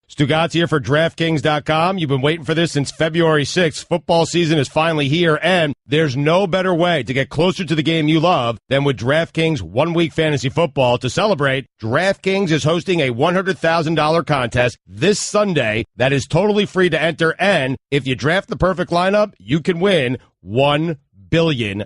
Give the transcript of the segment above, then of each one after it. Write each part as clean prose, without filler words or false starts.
Stugotz here for DraftKings.com. You've been waiting for this since February 6th. Football season is finally here, and there's no better way to get closer to the game you love than with DraftKings 1 Week Fantasy Football. To celebrate, DraftKings is hosting a $100,000 contest this Sunday that is totally free to enter, and if you draft the perfect lineup, you can win $1 billion.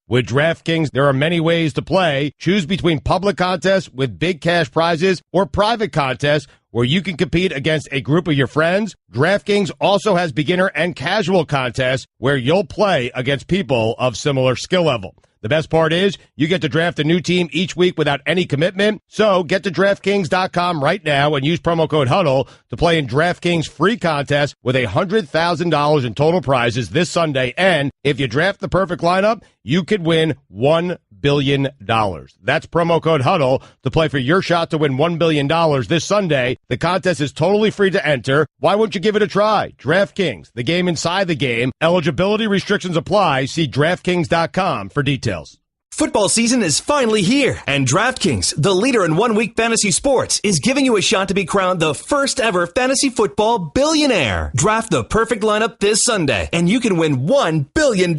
With DraftKings, there are many ways to play. Choose between public contests with big cash prizes or private contests where you can compete against a group of your friends. DraftKings also has beginner and casual contests where you'll play against people of similar skill level. The best part is you get to draft a new team each week without any commitment. So get to DraftKings.com right now and use promo code HUDDLE to play in DraftKings free contest with $100,000 in total prizes this Sunday. And if you draft the perfect lineup, you could win $1 billion. That's promo code HUDDLE to play for your shot to win $1 billion this Sunday. The contest is totally free to enter. Why won't you give it a try? DraftKings, the game inside the game. Eligibility restrictions apply. See DraftKings.com for details. Football season is finally here, and DraftKings, the leader in 1 week fantasy sports, is giving you a shot to be crowned the first ever fantasy football billionaire. Draft the perfect lineup this Sunday, and you can win $1 billion.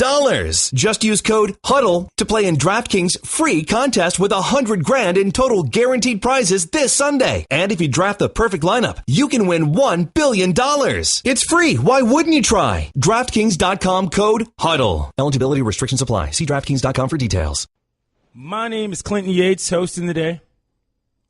Just use code HUDDLE to play in DraftKings free contest with $100,000 in total guaranteed prizes this Sunday. And if you draft the perfect lineup, you can win $1 billion. It's free. Why wouldn't you try? DraftKings.com code HUDDLE. Eligibility restrictions apply. See DraftKings.com for details. My name is Clinton Yates, hosting the day.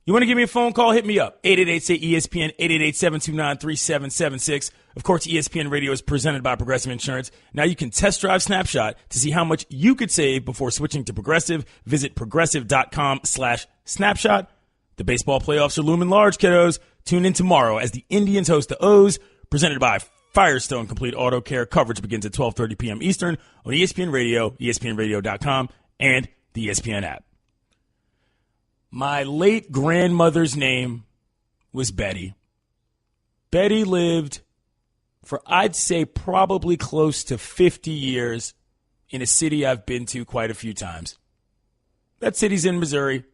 You want to give me a phone call? Hit me up. 888-SAY-ESPN, 888-729-3776. Of course, ESPN Radio is presented by Progressive Insurance. Now you can test drive Snapshot to see how much you could save before switching to Progressive. Visit progressive.com/snapshot. The baseball playoffs are looming large, kiddos. Tune in tomorrow as the Indians host the O's, presented by Firestone Complete Auto Care. Coverage begins at 12:30 p.m. Eastern on ESPN Radio, ESPNRadio.com, and the ESPN app. My late grandmother's name was Betty. Betty lived for, I'd say, probably close to 50 years in a city I've been to quite a few times. That city's in Missouri.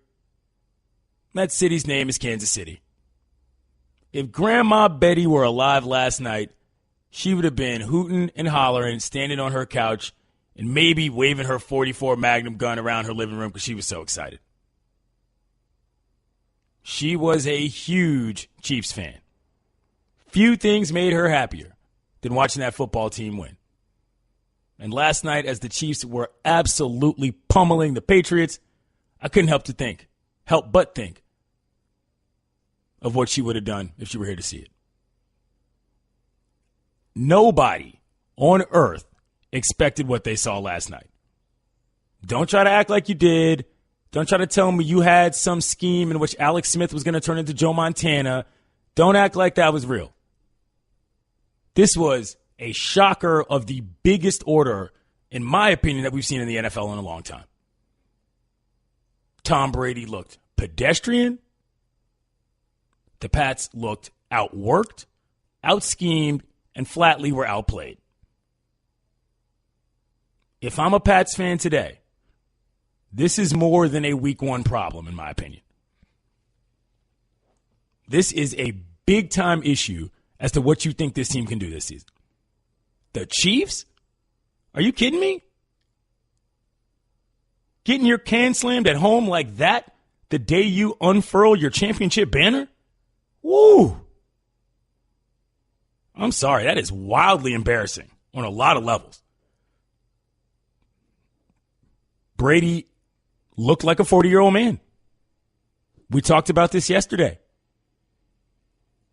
That city's name is Kansas City. If Grandma Betty were alive last night, she would have been hooting and hollering, standing on her couch, and maybe waving her .44 Magnum gun around her living room because she was so excited. She was a huge Chiefs fan. Few things made her happier than watching that football team win. And last night, as the Chiefs were absolutely pummeling the Patriots, I couldn't help but think of what she would have done if she were here to see it. Nobody on earth expected what they saw last night. Don't try to act like you did. Don't try to tell me you had some scheme in which Alex Smith was going to turn into Joe Montana. Don't act like that was real. This was a shocker of the biggest order, in my opinion, that we've seen in the NFL in a long time. Tom Brady looked pedestrian. The Pats looked outworked, out-schemed, and flatly were outplayed. If I'm a Pats fan today, this is more than a week one problem, in my opinion. This is a big-time issue as to what you think this team can do this season. The Chiefs? Are you kidding me? Getting your can slammed at home like that the day you unfurl your championship banner? Woo! I'm sorry, that is wildly embarrassing on a lot of levels. Brady looked like a 40-year-old man. We talked about this yesterday.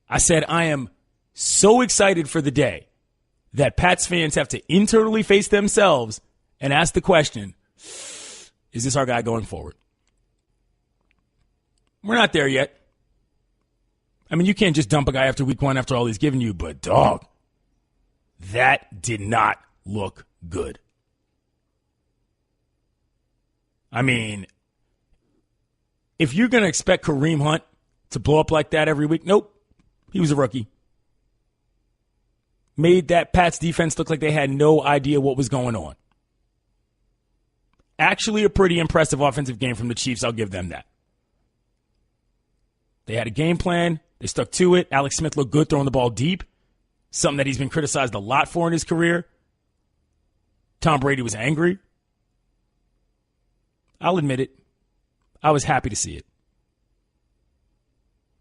I said I am so excited for the day that Pats fans have to internally face themselves and ask the question, is this our guy going forward? We're not there yet. I mean, you can't just dump a guy after week one after all he's given you, but dog, that did not look good. I mean, if you're going to expect Kareem Hunt to blow up like that every week, nope. He was a rookie. Made that Pats defense look like they had no idea what was going on. Actually, a pretty impressive offensive game from the Chiefs. I'll give them that. They had a game plan. They stuck to it. Alex Smith looked good throwing the ball deep, something that he's been criticized a lot for in his career. Tom Brady was angry. I'll admit it. I was happy to see it.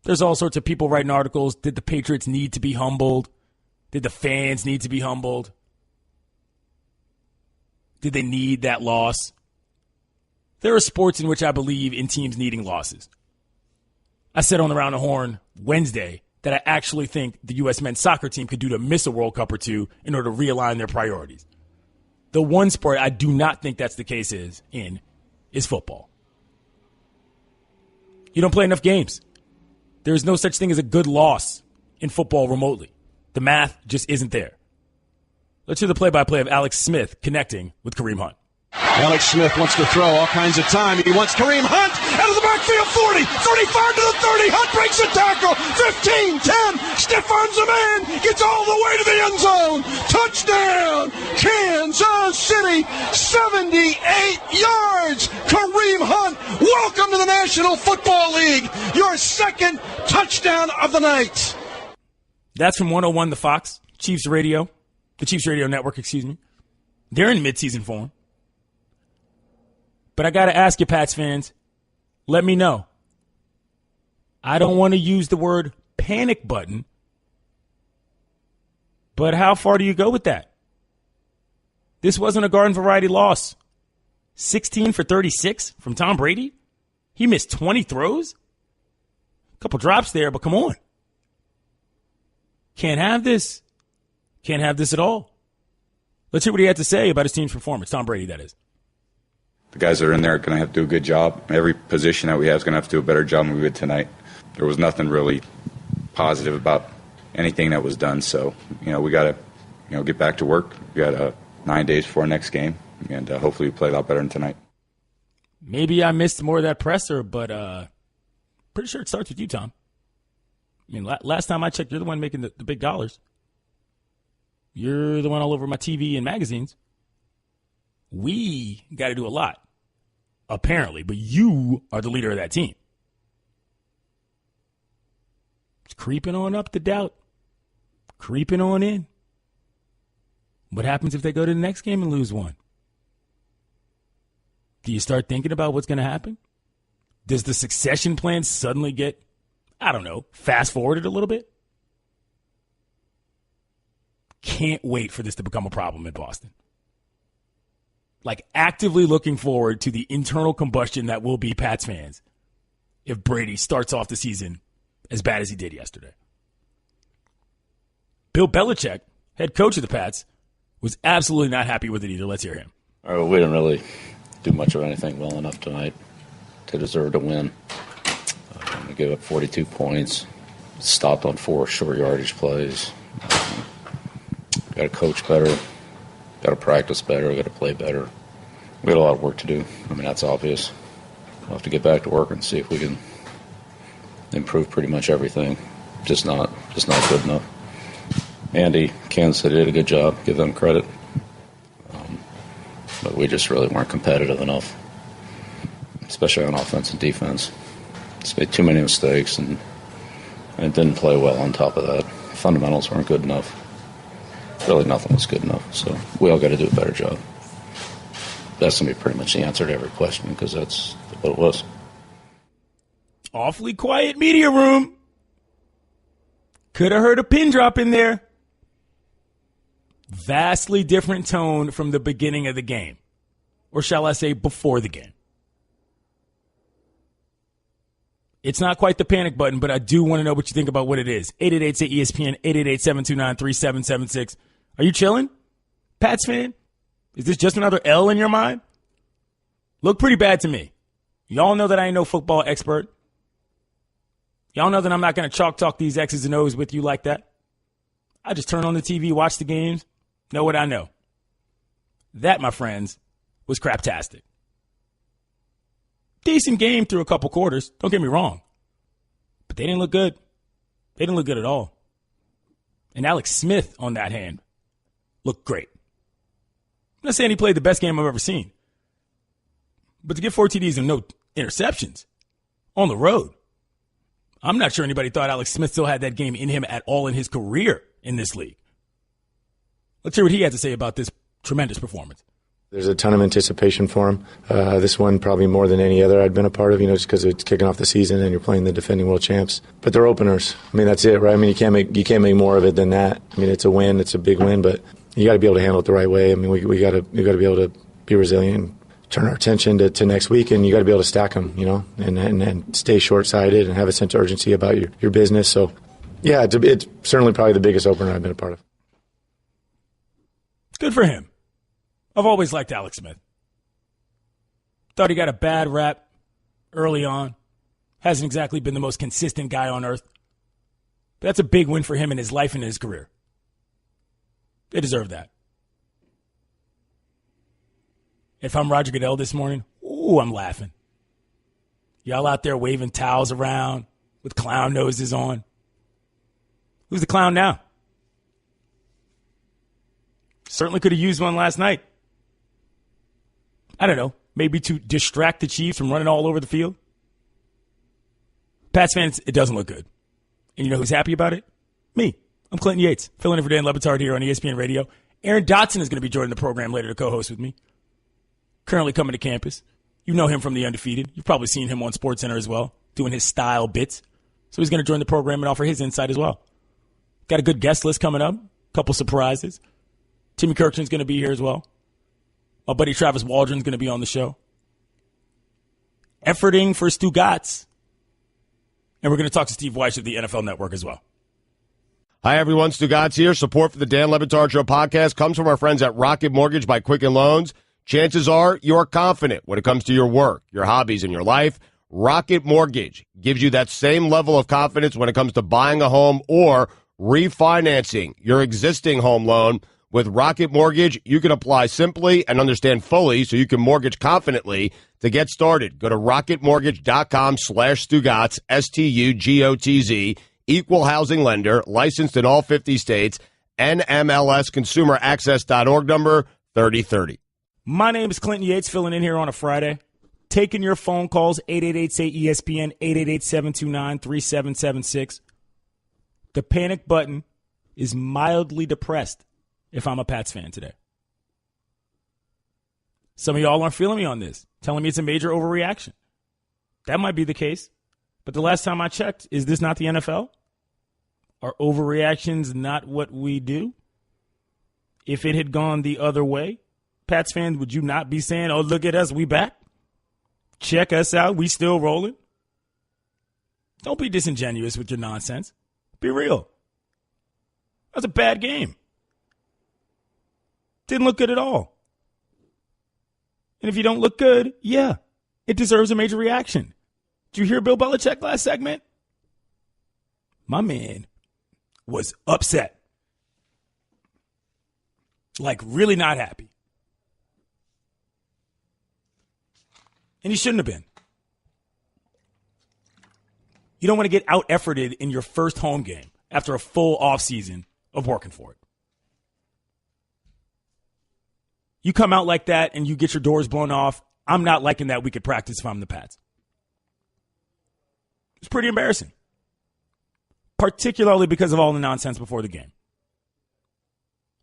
There's all sorts of people writing articles. Did the Patriots need to be humbled? Did the fans need to be humbled? Did they need that loss? There are sports in which I believe in teams needing losses. I said on the Round the Horn Wednesday that I actually think the U.S. men's soccer team could do to miss a World Cup or two in order to realign their priorities. The one sport I do not think that's the case is football. You don't play enough games. There is no such thing as a good loss in football remotely. The math just isn't there. Let's hear the play-by-play of Alex Smith connecting with Kareem Hunt. Alex Smith wants to throw all kinds of time. He wants Kareem Hunt out of the backfield, 40, 35 to the 30. Hunt breaks a tackle, 15, 10, stiff arms a man, gets all the way to the end zone. Touchdown, Kansas City, 78 yards. Kareem Hunt, welcome to the National Football League. Your second touchdown of the night. That's from 101 The Fox, the Chiefs Radio Network, They're in midseason form. But I got to ask you, Pats fans, let me know. I don't want to use the word panic button, but how far do you go with that? This wasn't a garden variety loss. 16 for 36 from Tom Brady? He missed 20 throws? A couple drops there, but come on. Can't have this. Can't have this at all. Let's hear what he had to say about his team's performance. Tom Brady, that is. The guys that are in there are going to have to do a good job. Every position that we have is going to have to do a better job than we did tonight. There was nothing really positive about anything that was done. So, we got to, get back to work. We got 9 days before our next game, and hopefully we play a lot better than tonight. Maybe I missed more of that presser, but pretty sure it starts with you, Tom. I mean, last time I checked, you're the one making the big dollars. You're the one all over my TV and magazines. We got to do a lot, apparently, but you are the leader of that team. It's creeping on up, the doubt. Creeping on in. What happens if they go to the next game and lose one? Do you start thinking about what's going to happen? Does the succession plan suddenly get, fast forwarded a little bit? Can't wait for this to become a problem in Boston. Actively looking forward to the internal combustion that will be Pats fans if Brady starts off the season as bad as he did yesterday. Bill Belichick, head coach of the Pats, was absolutely not happy with it either. Let's hear him. All right, well, we didn't really do much of anything well enough tonight to deserve to win. We gave up 42 points, stopped on 4 short yardage plays. Got to coach better. Got to practice better. Got to play better. We got a lot of work to do. That's obvious. We'll have to get back to work and see if we can improve pretty much everything. Just not good enough. Andy, Kansas City did a good job. Give them credit. But we just really weren't competitive enough, especially on offense and defense. Just made too many mistakes and didn't play well on top of that. Fundamentals weren't good enough. Really nothing was good enough, so we all got to do a better job. That's going to be pretty much the answer to every question because that's what it was. Awfully quiet media room. Could have heard a pin drop in there. Vastly different tone from the beginning of the game. Or shall I say before the game. It's not quite the panic button, but I do want to know what you think about what it is. 888-ESPN, 888-729-3776. Are you chilling, Pats fan? Is this just another L in your mind? Look pretty bad to me. Y'all know that I ain't no football expert. Y'all know that I'm not going to chalk talk these X's and O's with you like that. I just turn on the TV, watch the games, know what I know. That, my friends, was craptastic. Decent game through a couple quarters. Don't get me wrong. But they didn't look good. They didn't look good at all. And Alex Smith, on that hand, looked great. I'm not saying he played the best game I've ever seen. But to get 4 TDs and no interceptions on the road, I'm not sure anybody thought Alex Smith still had that game in him at all in his career in this league. Let's hear what he had to say about this tremendous performance. There's a ton of anticipation for him. This one probably more than any other I'd been a part of, just because it's kicking off the season and you're playing the defending world champs. But they're openers. I mean, that's it, right? I mean, you can't make more of it than that. I mean, it's a win, it's a big win, but you got to be able to handle it the right way. I mean, we got to be able to be resilient, turn our attention to next week, and you got to be able to stack them, and stay short-sighted and have a sense of urgency about your business. So, yeah, it's certainly probably the biggest opener I've been a part of. Good for him. I've always liked Alex Smith. Thought he got a bad rap early on. Hasn't exactly been the most consistent guy on earth. But that's a big win for him in his life and his career. They deserve that. If I'm Roger Goodell this morning, I'm laughing. Y'all out there waving towels around with clown noses on. Who's the clown now? Certainly could have used one last night. I don't know, maybe to distract the Chiefs from running all over the field. Pats fans, it doesn't look good. And you know who's happy about it? Me. I'm Clinton Yates, filling in for Dan LaBatard here on ESPN Radio. Aaron Dodson is going to be joining the program later to co-host with me. Currently coming to campus. You know him from The Undefeated. You've probably seen him on SportsCenter as well, doing his style bits. So he's going to join the program and offer his insight as well. Got a good guest list coming up, a couple surprises. Timmy Kurkjian's going to be here as well. My buddy Travis Waldron's going to be on the show. Efforting for Stugotz. And we're going to talk to Steve Wyche of the NFL Network as well. Hi, everyone. Stugotz here. Support for the Dan LaBatard Show podcast comes from our friends at Rocket Mortgage by Quicken Loans. Chances are you're confident when it comes to your work, your hobbies, and your life. Rocket Mortgage gives you that same level of confidence when it comes to buying a home or refinancing your existing home loan. With Rocket Mortgage, you can apply simply and understand fully so you can mortgage confidently. To get started, go to rocketmortgage.com/Stugotz, Stugotz, equal housing lender, licensed in all 50 states, NMLSconsumeraccess.org number 3030. My name is Clinton Yates, filling in here on a Friday. Taking your phone calls, 888-SAY-ESPN, 888-729-3776. The panic button is mildly depressed if I'm a Pats fan today. Some of y'all aren't feeling me on this, telling me it's a major overreaction. That might be the case. But the last time I checked, is this not the NFL? Are overreactions not what we do? If it had gone the other way, Pats fans, would you not be saying, oh, look at us, we back? Check us out, we still rolling? Don't be disingenuous with your nonsense. Be real. That was a bad game. Didn't look good at all. And if you don't look good, yeah, it deserves a major reaction. Did you hear Bill Belichick last segment? My man was upset. Like, really not happy. And he shouldn't have been. You don't want to get out-efforted in your first home game after a full offseason of working for it. You come out like that and you get your doors blown off. I'm not liking that we could practice if I'm the Pats. It's pretty embarrassing, particularly because of all the nonsense before the game.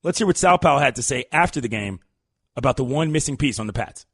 Let's hear what Sal Powell had to say after the game about the one missing piece on the Pats.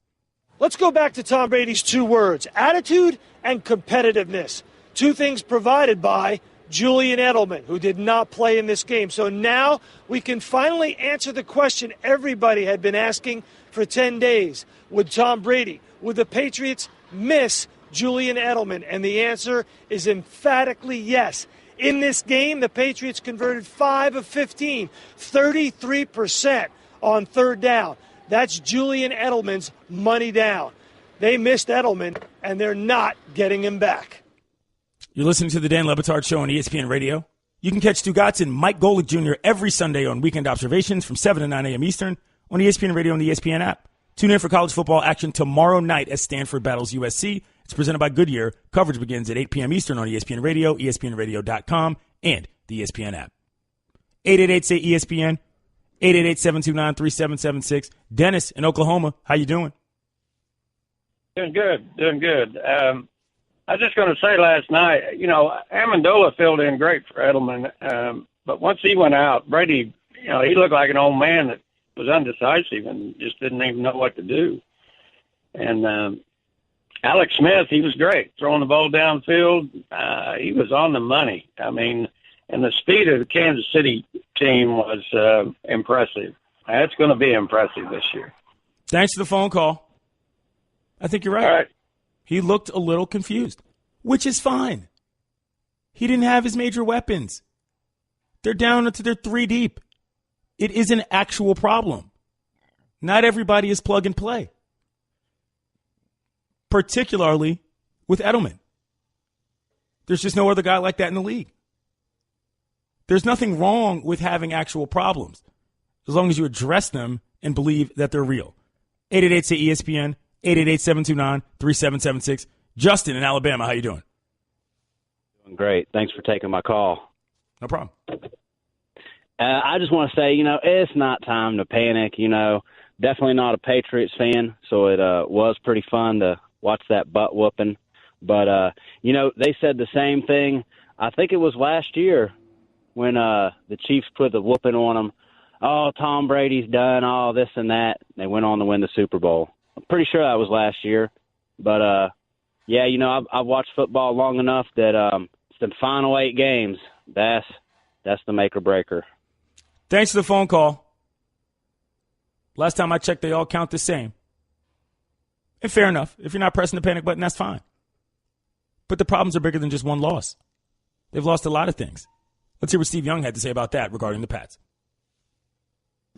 Let's go back to Tom Brady's two words, attitude and competitiveness. Two things provided by Julian Edelman, who did not play in this game. So now we can finally answer the question everybody had been asking for 10 days. Would Tom Brady, would the Patriots miss Julian Edelman? And the answer is emphatically yes. In this game, the Patriots converted 5 of 15, 33% on third down. That's Julian Edelman's money down. They missed Edelman, and they're not getting him back. You're listening to the Dan LaBatard Show on ESPN Radio. You can catch Stugotz and Mike Golick Jr. every Sunday on Weekend Observations from 7 to 9 a.m. Eastern on ESPN Radio and the ESPN app. Tune in for college football action tomorrow night as Stanford battles USC. It's presented by Goodyear. Coverage begins at 8 p.m. Eastern on ESPN Radio, ESPNRadio.com, and the ESPN app. 888-SAY-ESPN, 888-729-3776. Dennis in Oklahoma, how you doing? Doing good. I was just going to say last night, Amendola filled in great for Edelman, but once he went out, Brady, he looked like an old man that was undecisive and just didn't even know what to do. And Alex Smith, he was great, throwing the ball downfield. He was on the money. I mean, and the speed of the Kansas City team was impressive. That's going to be impressive this year. Thanks for the phone call. I think you're right. All right. He looked a little confused, which is fine. He didn't have his major weapons. They're down to their 3 deep. It is an actual problem. Not everybody is plug and play, particularly with Edelman. There's just no other guy like that in the league. There's nothing wrong with having actual problems as long as you address them and believe that they're real. 888-ESPN, 888-729-3776. Justin in Alabama, how you doing? Doing great. Thanks for taking my call. No problem. I just want to say, it's not time to panic. Definitely not a Patriots fan, so it was pretty fun to watch that butt whooping. But, they said the same thing. I think it was last year when the Chiefs put the whooping on them. Oh, Tom Brady's done all this and that. They went on to win the Super Bowl. I'm pretty sure that was last year. But, I've watched football long enough that it's the final 8 games. That's the make or breaker. Thanks for the phone call. Last time I checked, they all count the same. And fair enough. If you're not pressing the panic button, that's fine. But the problems are bigger than just one loss. They've lost a lot of things. Let's hear what Steve Young had to say about that regarding the Pats.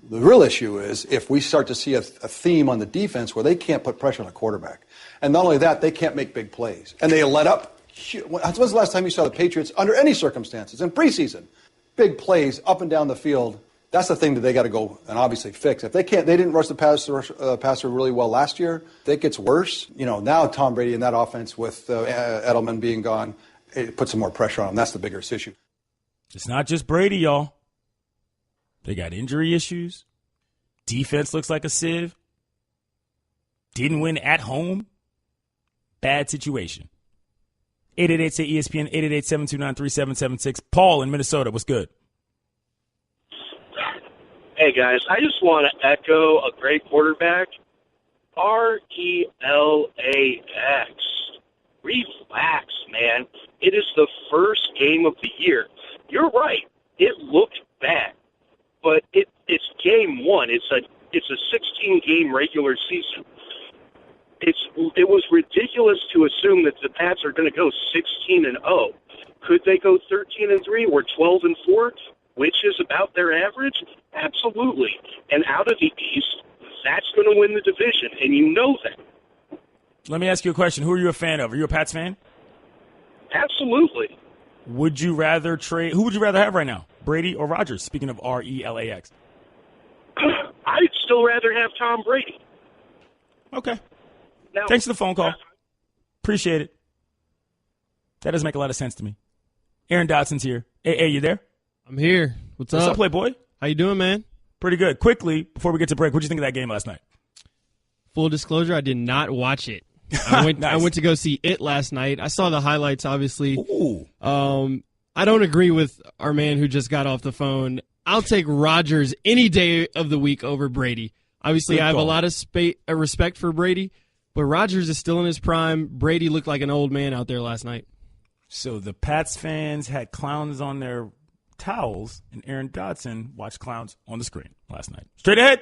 The real issue is if we start to see a theme on the defense where they can't put pressure on a quarterback. And not only that, they can't make big plays. And they let up. When's the last time you saw the Patriots, under any circumstances, in preseason, big plays up and down the field? That's the thing that they got to go and obviously fix. If they didn't rush the passer really well last year. If it gets worse, now Tom Brady in that offense with Edelman being gone, it puts some more pressure on him. That's the biggest issue. It's not just Brady, y'all. They got injury issues. Defense looks like a sieve. Didn't win at home. Bad situation. 888-ESPN, 888-729-3776. Paul in Minnesota, what's good? Hey, guys, I just want to echo a great quarterback. RELAX. Relax, man. It is the first game of the year. You're right. It looked bad. But it's game one. It's a 16-game regular season. It was ridiculous to assume that the Pats are going to go 16-0. Could they go 13-3 or 12-4, which is about their average? Absolutely. And out of the East, that's going to win the division, and you know that. Let me ask you a question. Who are you a fan of? Are you a Pats fan? Absolutely. Would you rather trade? Who would you rather have right now, Brady or Rodgers? Speaking of RELAX. I'd still rather have Tom Brady. Okay. Now, thanks for the phone call. Appreciate it. That doesn't make a lot of sense to me. Aaron Dodson's here. Hey, you there? I'm here. What's up, up, Playboy? How you doing, man? Pretty good. Quickly, before we get to break, what did you think of that game last night? Full disclosure, I did not watch it. I went Nice. I went to go see it last night. I saw the highlights, obviously. Ooh. I don't agree with our man who just got off the phone. I'll take Rodgers any day of the week over Brady. Obviously, Good I have call. a lot of respect for Brady, but Rodgers is still in his prime. Brady looked like an old man out there last night. So the Pats fans had clowns on their towels, and Aaron Dodson watched clowns on the screen last night. Straight ahead,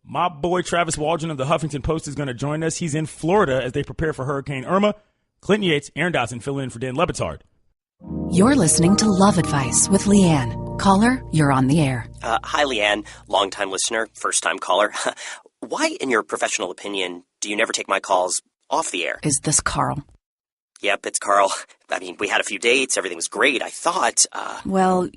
my boy Travis Waldron of the Huffington Post is going to join us. He's in Florida as they prepare for Hurricane Irma. Clinton Yates, Aaron Dodson filling in for Dan Lebatard. You're listening to Love Advice with Leanne. Caller, you're on the air. Hi, Leanne. Longtime listener, first-time caller. Why, in your professional opinion, do you never take my calls off the air? Is this Carl? Yep, it's Carl. I mean, we had a few dates. Everything was great. I thought, Well,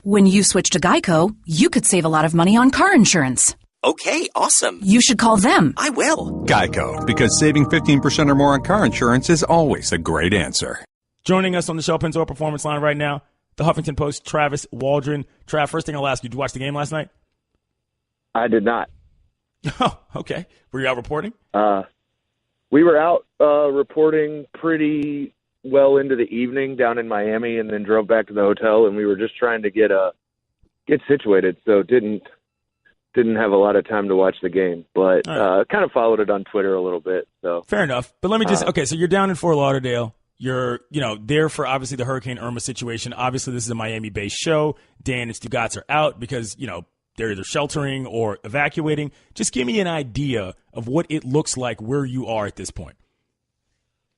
when you switch to Geico, you could save a lot of money on car insurance. Okay, awesome. You should call them. I will. Geico, because saving 15% or more on car insurance is always a great answer. Joining us on the Shell Pennzoil Performance Line right now, the Huffington Post, Travis Waldron. Trav, first thing I'll ask you, did you watch the game last night? I did not. Oh, okay. Were you out reporting? We were out reporting pretty well into the evening down in Miami, and then drove back to the hotel, and we were just trying to get situated, so didn't have a lot of time to watch the game, but kind of followed it on Twitter a little bit. So fair enough. But let me just okay. So you're down in Fort Lauderdale. You're there for obviously the Hurricane Irma situation. Obviously, this is a Miami-based show. Dan and Stugotz are out because they're either sheltering or evacuating. Just give me an idea of what it looks like where you are at this point.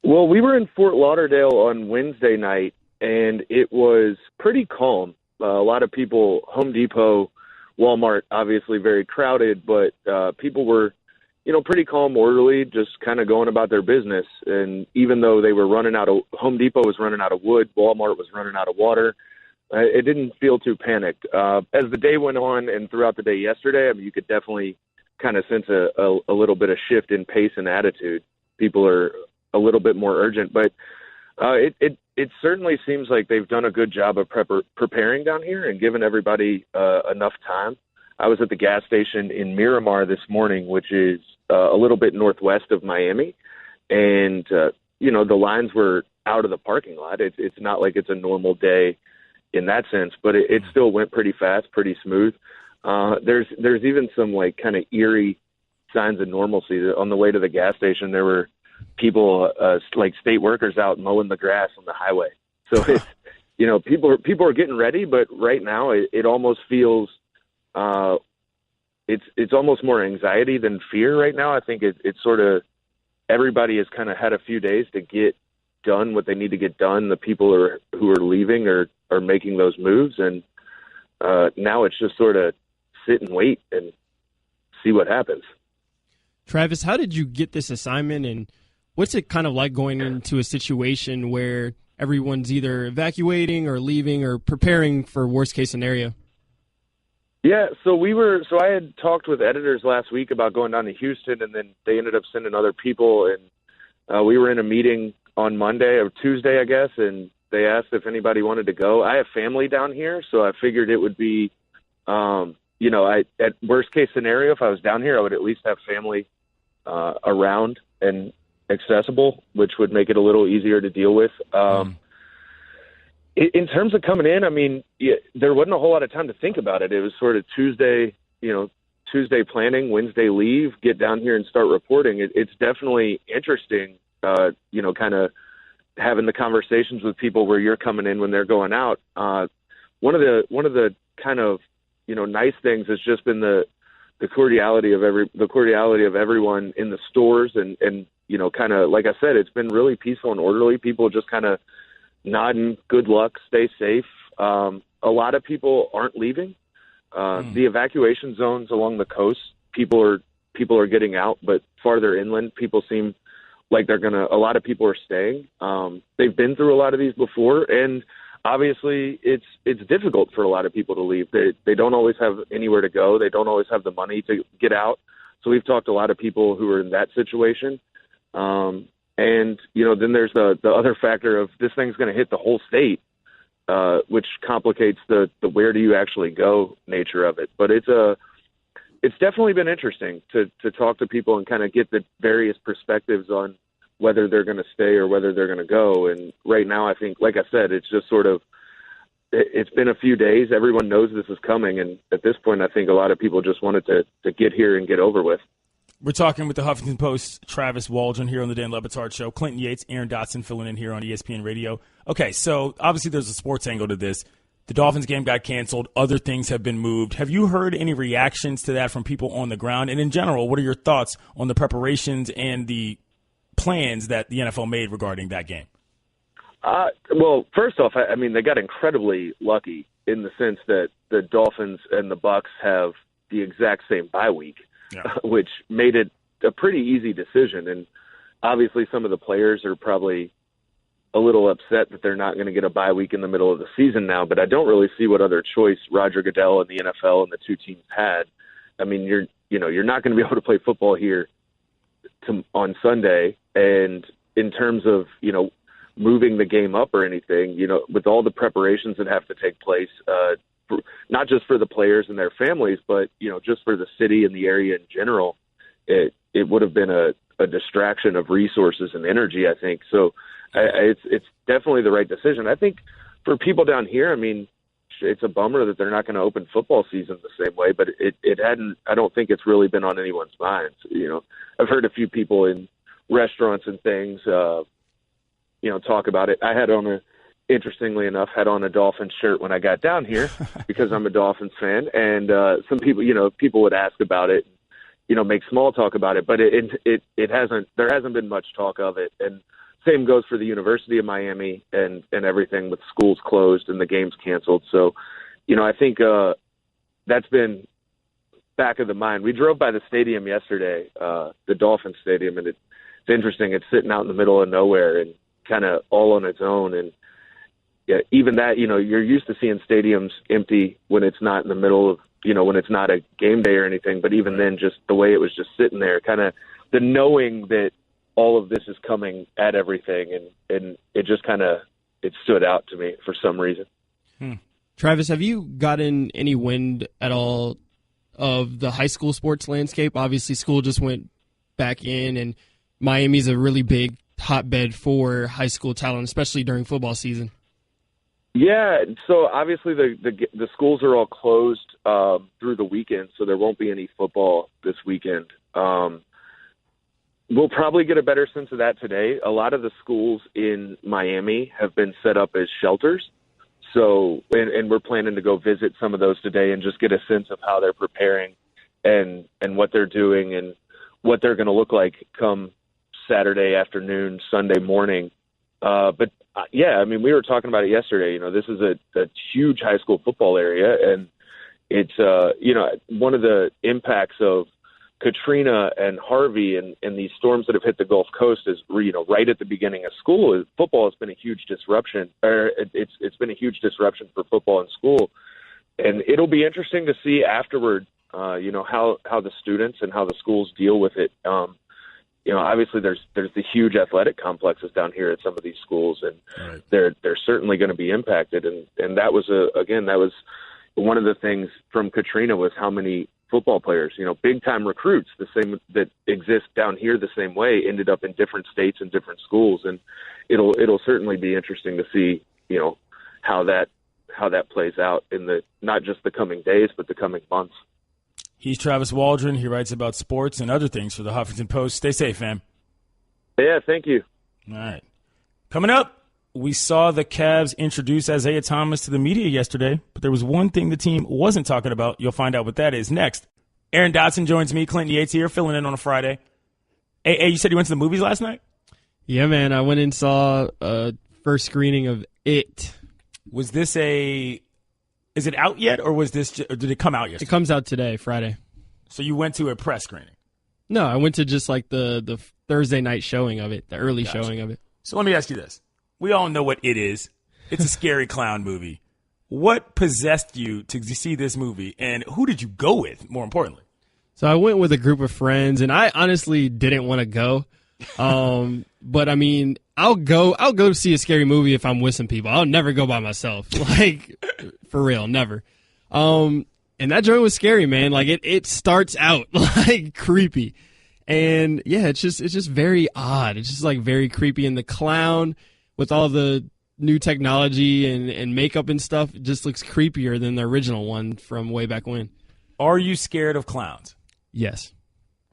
Well, we were in Fort Lauderdale on Wednesday night, and it was pretty calm. A lot of people, Home Depot, Walmart, obviously very crowded, but people were, pretty calm, orderly, just kind of going about their business. And even though they were Home Depot was running out of wood, Walmart was running out of water, it didn't feel too panicked. As the day went on and throughout the day yesterday, I mean, you could definitely kind of sense a little bit of shift in pace and attitude. People are a little bit more urgent, but it certainly seems like they've done a good job of preparing down here and giving everybody enough time. I was at the gas station in Miramar this morning, which is a little bit northwest of Miami, and the lines were out of the parking lot. It's not like it's a normal day in that sense, but it still went pretty fast, pretty smooth. There's even some kind of eerie signs of normalcy. On the way to the gas station, there were people state workers out mowing the grass on the highway. So it's, people are getting ready, but right now it almost feels it's almost more anxiety than fear right now. I think it's sort of everybody has kind of had a few days to get done what they need to get done. The people who are leaving are making those moves, and now it's just sort of sit and wait and see what happens. Travis, how did you get this assignment, and what's it kind of like going into a situation where everyone's either evacuating or leaving or preparing for worst case scenario? Yeah, so I had talked with editors last week about going down to Houston, and then they ended up sending other people, and we were in a meeting on Monday or Tuesday, I guess, and they asked if anybody wanted to go. I have family down here, so I figured it would be, at worst case scenario, if I was down here, I would at least have family around and accessible, which would make it a little easier to deal with. In terms of coming in, I mean, there wasn't a whole lot of time to think about it. It was sort of Tuesday planning, Wednesday leave, get down here and start reporting. It's definitely interesting, kind of having the conversations with people where you're coming in when they're going out. One of the kind of, nice things has just been the cordiality of everyone in the stores, and kind of, like I said, it's been really peaceful and orderly. People just kind of nodding, good luck, stay safe. A lot of people aren't leaving. The evacuation zones along the coast, people are getting out, but farther inland, people seem like a lot of people are staying. They've been through a lot of these before, and obviously it's difficult for a lot of people to leave. They don't always have anywhere to go. They don't always have the money to get out. So we've talked to a lot of people who are in that situation. And, then there's the other factor of this thing's going to hit the whole state, which complicates the where do you actually go nature of it. But it's definitely been interesting to talk to people and kind of get the various perspectives on whether they're going to stay or whether they're going to go. And right now, I think, like I said, it's just sort of, it's been a few days. Everyone knows this is coming. And at this point, I think a lot of people just wanted to get here and get over with. We're talking with the Huffington Post's Travis Waldron here on the Dan Le Batard Show. Clinton Yates, Aaron Dodson filling in here on ESPN Radio. Okay, so obviously there's a sports angle to this. The Dolphins game got canceled. Other things have been moved. Have you heard any reactions to that from people on the ground? And in general, what are your thoughts on the preparations and the plans that the NFL made regarding that game? Well, first off, I mean, they got incredibly lucky in the sense that the Dolphins and the Bucs have the exact same bye week. Yeah. Which made it a pretty easy decision. And obviously some of the players are probably a little upset that they're not going to get a bye week in the middle of the season now, but I don't really see what other choice Roger Goodell and the NFL and the two teams had. I mean, you're not going to be able to play football here on Sunday. And in terms of, moving the game up or anything, with all the preparations that have to take place, not just for the players and their families, but, just for the city and the area in general, it would have been a distraction of resources and energy, I think. So it's definitely the right decision. I think for people down here, I mean, it's a bummer that they're not going to open football season the same way, but it hadn't. I don't think it's really been on anyone's minds. I've heard a few people in restaurants and things, talk about it. I had interestingly enough, had on a Dolphins shirt when I got down here because I'm a Dolphins fan, and some people would ask about it, make small talk about it, but there hasn't been much talk of it. And same goes for the University of Miami and everything, with schools closed and the games canceled. So, I think that's been back of the mind. We drove by the stadium yesterday, the Dolphins stadium, and it's interesting. It's sitting out in the middle of nowhere and kind of all on its own. And yeah, even that, you're used to seeing stadiums empty when it's not in the middle of, when it's not a game day or anything. But even then, just the way it was just sitting there, kind of the knowing that all of this is coming at everything, and it just it stood out to me for some reason. Travis, have you gotten any wind at all of the high school sports landscape? Obviously, school just went back in, and Miami's a really big hotbed for high school talent, especially during football season. Yeah, so obviously the schools are all closed through the weekend, so there won't be any football this weekend. We'll probably get a better sense of that today. A lot of the schools in Miami have been set up as shelters, so and we're planning to go visit some of those today and just get a sense of how they're preparing and what they're doing and what they're going to look like come Saturday afternoon, Sunday morning. But yeah, I mean, we were talking about it yesterday. This is a huge high school football area, and it's one of the impacts of Katrina and Harvey and these storms that have hit the Gulf Coast is, right at the beginning of school. Football has been a huge disruption, or it's been a huge disruption for football in school, and it'll be interesting to see afterward, how the students and how the schools deal with it. Obviously there's the huge athletic complexes down here at some of these schools, and they're certainly going to be impacted. And that was one of the things from Katrina was how many football players, big time recruits, the same that exist down here the same way, ended up in different states and different schools. And it'll certainly be interesting to see, how that plays out in not just the coming days, but the coming months. He's Travis Waldron. He writes about sports and other things for the Huffington Post. Stay safe, fam. Yeah, thank you. All right. Coming up, we saw the Cavs introduce Isaiah Thomas to the media yesterday, but there was one thing the team wasn't talking about. You'll find out what that is next. Aaron Dodson joins me. Clinton Yates here, filling in on a Friday. Hey, you said you went to the movies last night? Yeah, man. I went and saw a first screening of It. Was this Is it out yet, or did it come out yesterday? It comes out today, Friday. So you went to a press screening? No, I went to just like the Thursday night showing of it, the early showing of it. So let me ask you this. We all know what It is. It's a scary clown movie. What possessed you to see this movie, and who did you go with, more importantly? So I went with a group of friends, and I honestly didn't want to go. But I mean, I'll go see a scary movie if I'm with some people. I'll never go by myself. Like, for real, never. And that joint was scary, man. Like it starts out like creepy. And yeah, it's just very odd. It's just like very creepy. And the clown with all the new technology and makeup and stuff just looks creepier than the original one from way back when. Are you scared of clowns? Yes.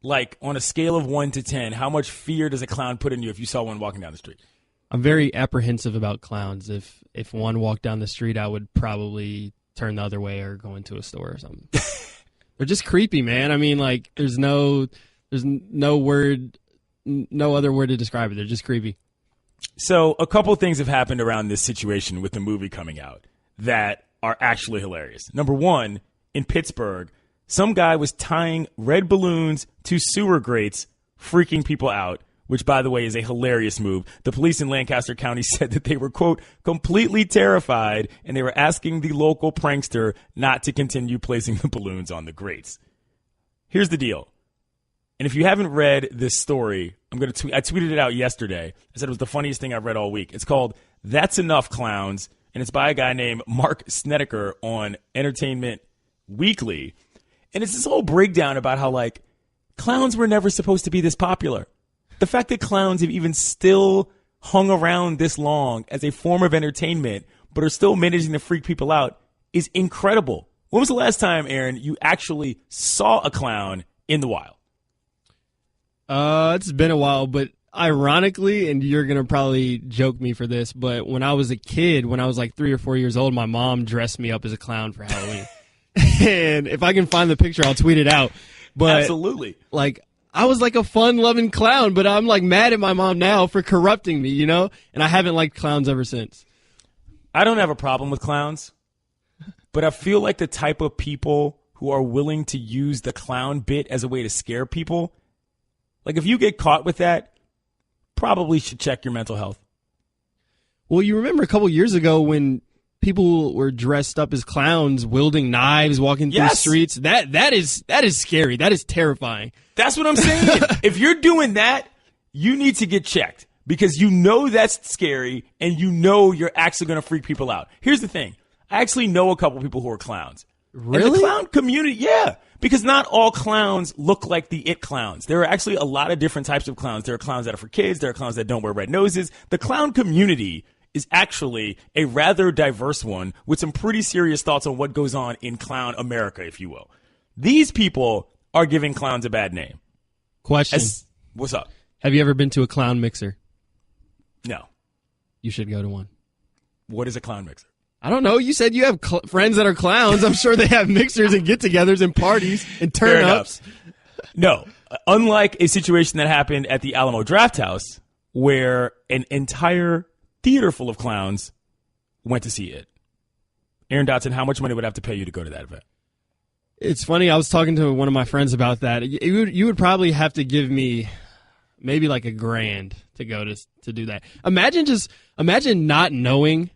Like, on a scale of 1 to 10, how much fear does a clown put in you if you saw one walking down the street? I'm very apprehensive about clowns. If one walked down the street, I would probably turn the other way or go into a store or something. They're just creepy, man. I mean, like, there's no other word to describe it. They're just creepy. So a couple things have happened around this situation with the movie coming out that are actually hilarious. Number one, in Pittsburgh, some guy was tying red balloons to sewer grates, freaking people out, which, by the way, is a hilarious move. The police in Lancaster County said that they were, quote, completely terrified, and they were asking the local prankster not to continue placing the balloons on the grates. Here's the deal. And if you haven't read this story, I tweeted it out yesterday. I said it was the funniest thing I've read all week. It's called That's Enough, Clowns, and it's by a guy named Mark Snedeker on Entertainment Weekly. And it's this whole breakdown about how, like, clowns were never supposed to be this popular. The fact that clowns have even still hung around this long as a form of entertainment, but are still managing to freak people out is incredible. When was the last time, Aaron, you actually saw a clown in the wild? It's been a while, but ironically, and you're going to probably joke me for this, but when I was a kid, when I was like 3 or 4 years old, my mom dressed me up as a clown for Halloween. And if I can find the picture, I'll tweet it out. But absolutely. Like, I was like a fun-loving clown, but I'm like mad at my mom now for corrupting me, you know? And I haven't liked clowns ever since. I don't have a problem with clowns, but I feel like the type of people who are willing to use the clown bit as a way to scare people, like if you get caught with that, probably should check your mental health. Well, you remember a couple years ago when people were dressed up as clowns, wielding knives, walking through streets. That is scary. That is terrifying. That's what I'm saying. If you're doing that, you need to get checked because you know that's scary and you know you're actually going to freak people out. Here's the thing. I actually know a couple people who are clowns. Really? And the clown community, yeah. Because not all clowns look like the it clowns. There are actually a lot of different types of clowns. There are clowns that are for kids. There are clowns that don't wear red noses. The clown community is actually a rather diverse one with some pretty serious thoughts on what goes on in clown America, if you will. These people are giving clowns a bad name. Question. What's up? Have you ever been to a clown mixer? No. You should go to one. What is a clown mixer? I don't know. You said you have friends that are clowns. I'm sure they have mixers and get-togethers and parties and turn-ups. No. Unlike a situation that happened at the Alamo Drafthouse where an entire theater full of clowns went to see it. Aaron Dodson, how much money would I have to pay you to go to that event? It's funny. I was talking to one of my friends about that. You would probably have to give me maybe like $1,000 to go to do that. Imagine not knowing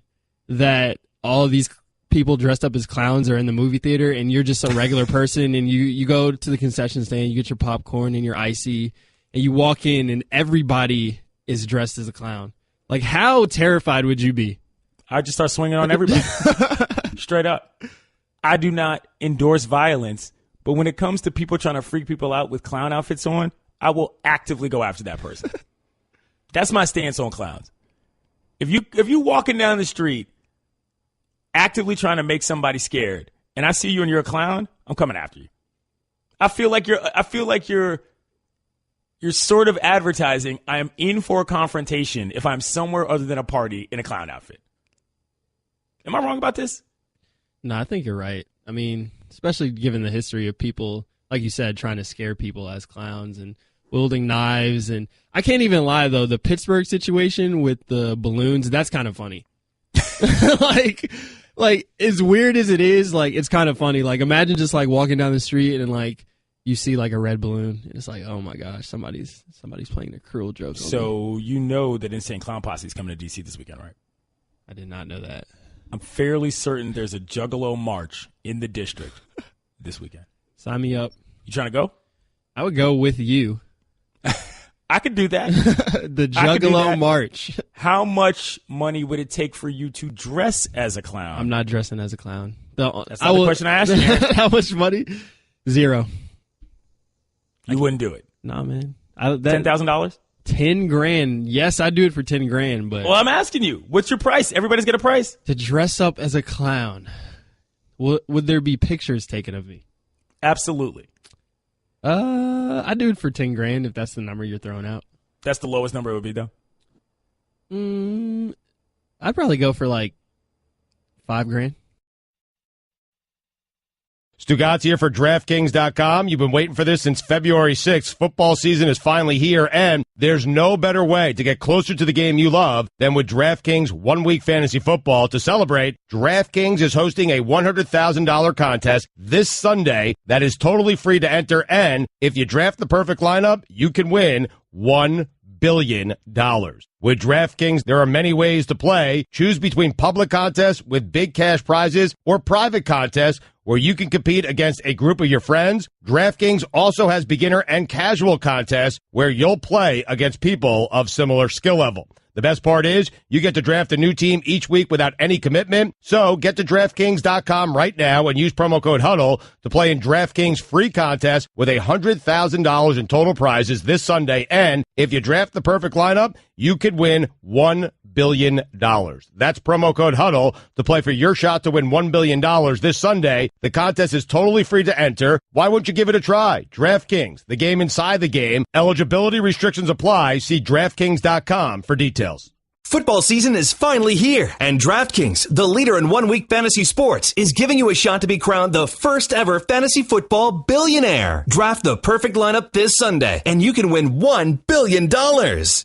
that all of these people dressed up as clowns are in the movie theater and you're just a regular person and you go to the concession stand, you get your popcorn and your icy, and you walk in and everybody is dressed as a clown. Like, how terrified would you be? I'd just start swinging on everybody. Straight up. I do not endorse violence, but when it comes to people trying to freak people out with clown outfits on, I will actively go after that person. That's my stance on clowns. If you walking down the street actively trying to make somebody scared and I see you and you're a clown, I'm coming after you. I feel like you're sort of advertising I am in for a confrontation if I'm somewhere other than a party in a clown outfit. Am I wrong about this? No, I think you're right. I mean, especially given the history of people, like you said, trying to scare people as clowns and wielding knives. And I can't even lie, though, the Pittsburgh situation with the balloons, that's kind of funny. like as weird as it is, like, it's kind of funny. Like, imagine just like walking down the street and like you see like a red balloon. And it's like, oh my gosh, somebody's playing a cruel joke. So you know that Insane Clown Posse is coming to DC this weekend, right? I did not know that. I'm fairly certain there's a Juggalo March in the district this weekend. Sign me up. You trying to go? I would go with you. I could do that. The Juggalo March. How much money would it take for you to dress as a clown? I'm not dressing as a clown. That's not the question I asked you. How much money? $0. You wouldn't do it? Nah, man. $10,000? $10,000. Yes, I'd do it for $10,000, but well, I'm asking you, what's your price? Everybody's got a price. To dress up as a clown, would there be pictures taken of me? Absolutely. I'd do it for $10,000 if that's the number you're throwing out. That's the lowest number it would be, though. I'd probably go for like $5,000. Stugotz here for DraftKings.com. You've been waiting for this since February 6th. Football season is finally here, and there's no better way to get closer to the game you love than with DraftKings 1 Week Fantasy Football. To celebrate, DraftKings is hosting a $100,000 contest this Sunday that is totally free to enter, and if you draft the perfect lineup, you can win $1 billion. With DraftKings, there are many ways to play. Choose between public contests with big cash prizes or private contests where you can compete against a group of your friends. DraftKings also has beginner and casual contests where you'll play against people of similar skill level. The best part is you get to draft a new team each week without any commitment. So get to DraftKings.com right now and use promo code HUDDLE to play in DraftKings free contest with $100,000 in total prizes this Sunday. And if you draft the perfect lineup, you could win $1 billion. That's promo code HUDDLE to play for your shot to win $1 billion this Sunday. The contest is totally free to enter. Why wouldn't you give it a try? DraftKings, the game inside the game. Eligibility restrictions apply. See DraftKings.com for details. Football season is finally here, and DraftKings, the leader in one-week fantasy sports, is giving you a shot to be crowned the first ever fantasy football billionaire. Draft the perfect lineup this Sunday, and you can win $1 billion.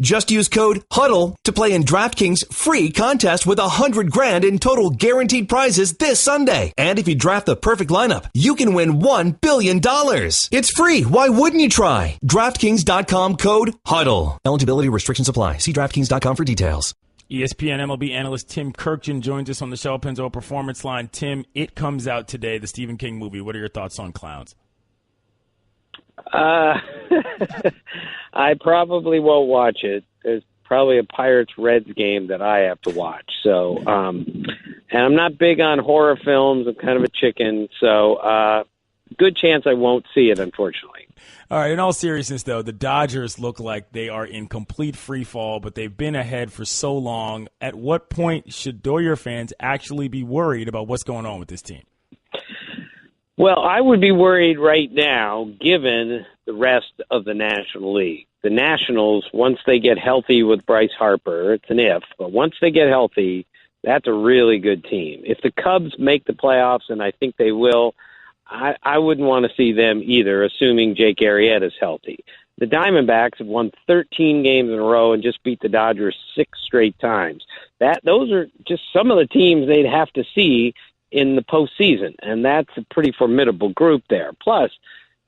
Just use code HUDDLE to play in DraftKings free contest with $100,000 in total guaranteed prizes this Sunday. And if you draft the perfect lineup, you can win $1 billion. It's free. Why wouldn't you try? DraftKings.com code HUDDLE. Eligibility restrictions apply. See DraftKings.com for details. ESPN MLB analyst Tim Kurkjian joins us on the Shell Pennzoil Performance Line. Tim, it comes out today, the Stephen King movie. What are your thoughts on clowns? I probably won't watch it. There's probably a Pirates-Reds game that I have to watch. So, and I'm not big on horror films. I'm kind of a chicken. So, good chance I won't see it, unfortunately. All right, in all seriousness, though, the Dodgers look like they are in complete free fall, but they've been ahead for so long. At what point should Dodger fans actually be worried about what's going on with this team? Well, I would be worried right now, given the rest of the National League. The Nationals, once they get healthy with Bryce Harper, it's an if, but once they get healthy, that's a really good team. If the Cubs make the playoffs, and I think they will, I wouldn't want to see them either, assuming Jake Arrieta's healthy. The Diamondbacks have won 13 games in a row and just beat the Dodgers 6 straight times. Those are just some of the teams they'd have to see in the postseason, and that's a pretty formidable group there. Plus,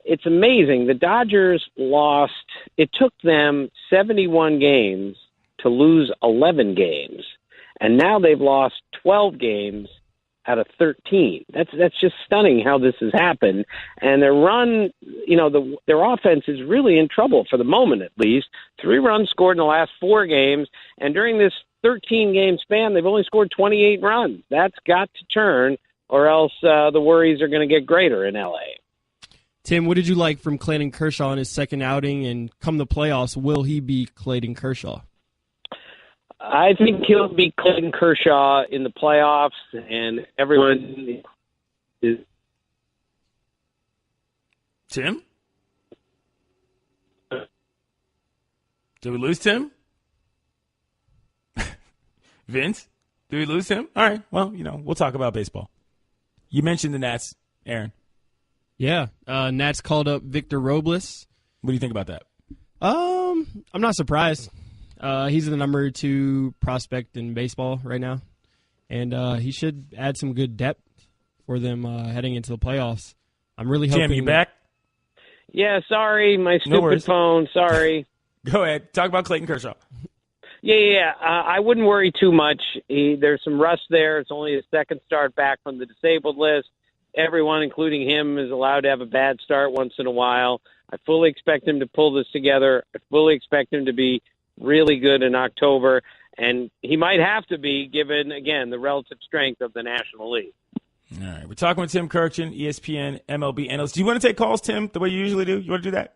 it's amazing. The Dodgers lost. It took them 71 games to lose 11 games, and now they've lost 12 games out of 13. That's just stunning how this has happened. And their run, their offense is really in trouble for the moment, at least. 3 runs scored in the last 4 games, and during this 13-game span, they've only scored 28 runs. That's got to turn, or else the worries are going to get greater in L.A. Tim, what did you like from Clayton Kershaw in his second outing, and come the playoffs, will he be Clayton Kershaw? I think he'll be Clayton Kershaw in the playoffs, and everyone is. Tim? Did we lose Tim? Vince? Did we lose him? All right. Well, we'll talk about baseball. You mentioned the Nats, Aaron. Yeah. Nats called up Victor Robles. What do you think about that? I'm not surprised. He's the number 2 prospect in baseball right now, and he should add some good depth for them heading into the playoffs. I'm really hoping. Jam, you back? Yeah, sorry, my stupid phone. Sorry. Go ahead. Talk about Clayton Kershaw. Yeah. I wouldn't worry too much. There's some rust there. It's only his second start back from the disabled list. Everyone, including him, is allowed to have a bad start once in a while. I fully expect him to pull this together. I fully expect him to be really good in October, and he might have to be given, again, the relative strength of the National League. All right, we're talking with Tim Kurkjian, ESPN MLB analyst. Do you want to take calls, Tim, the way you usually do? You want to do that?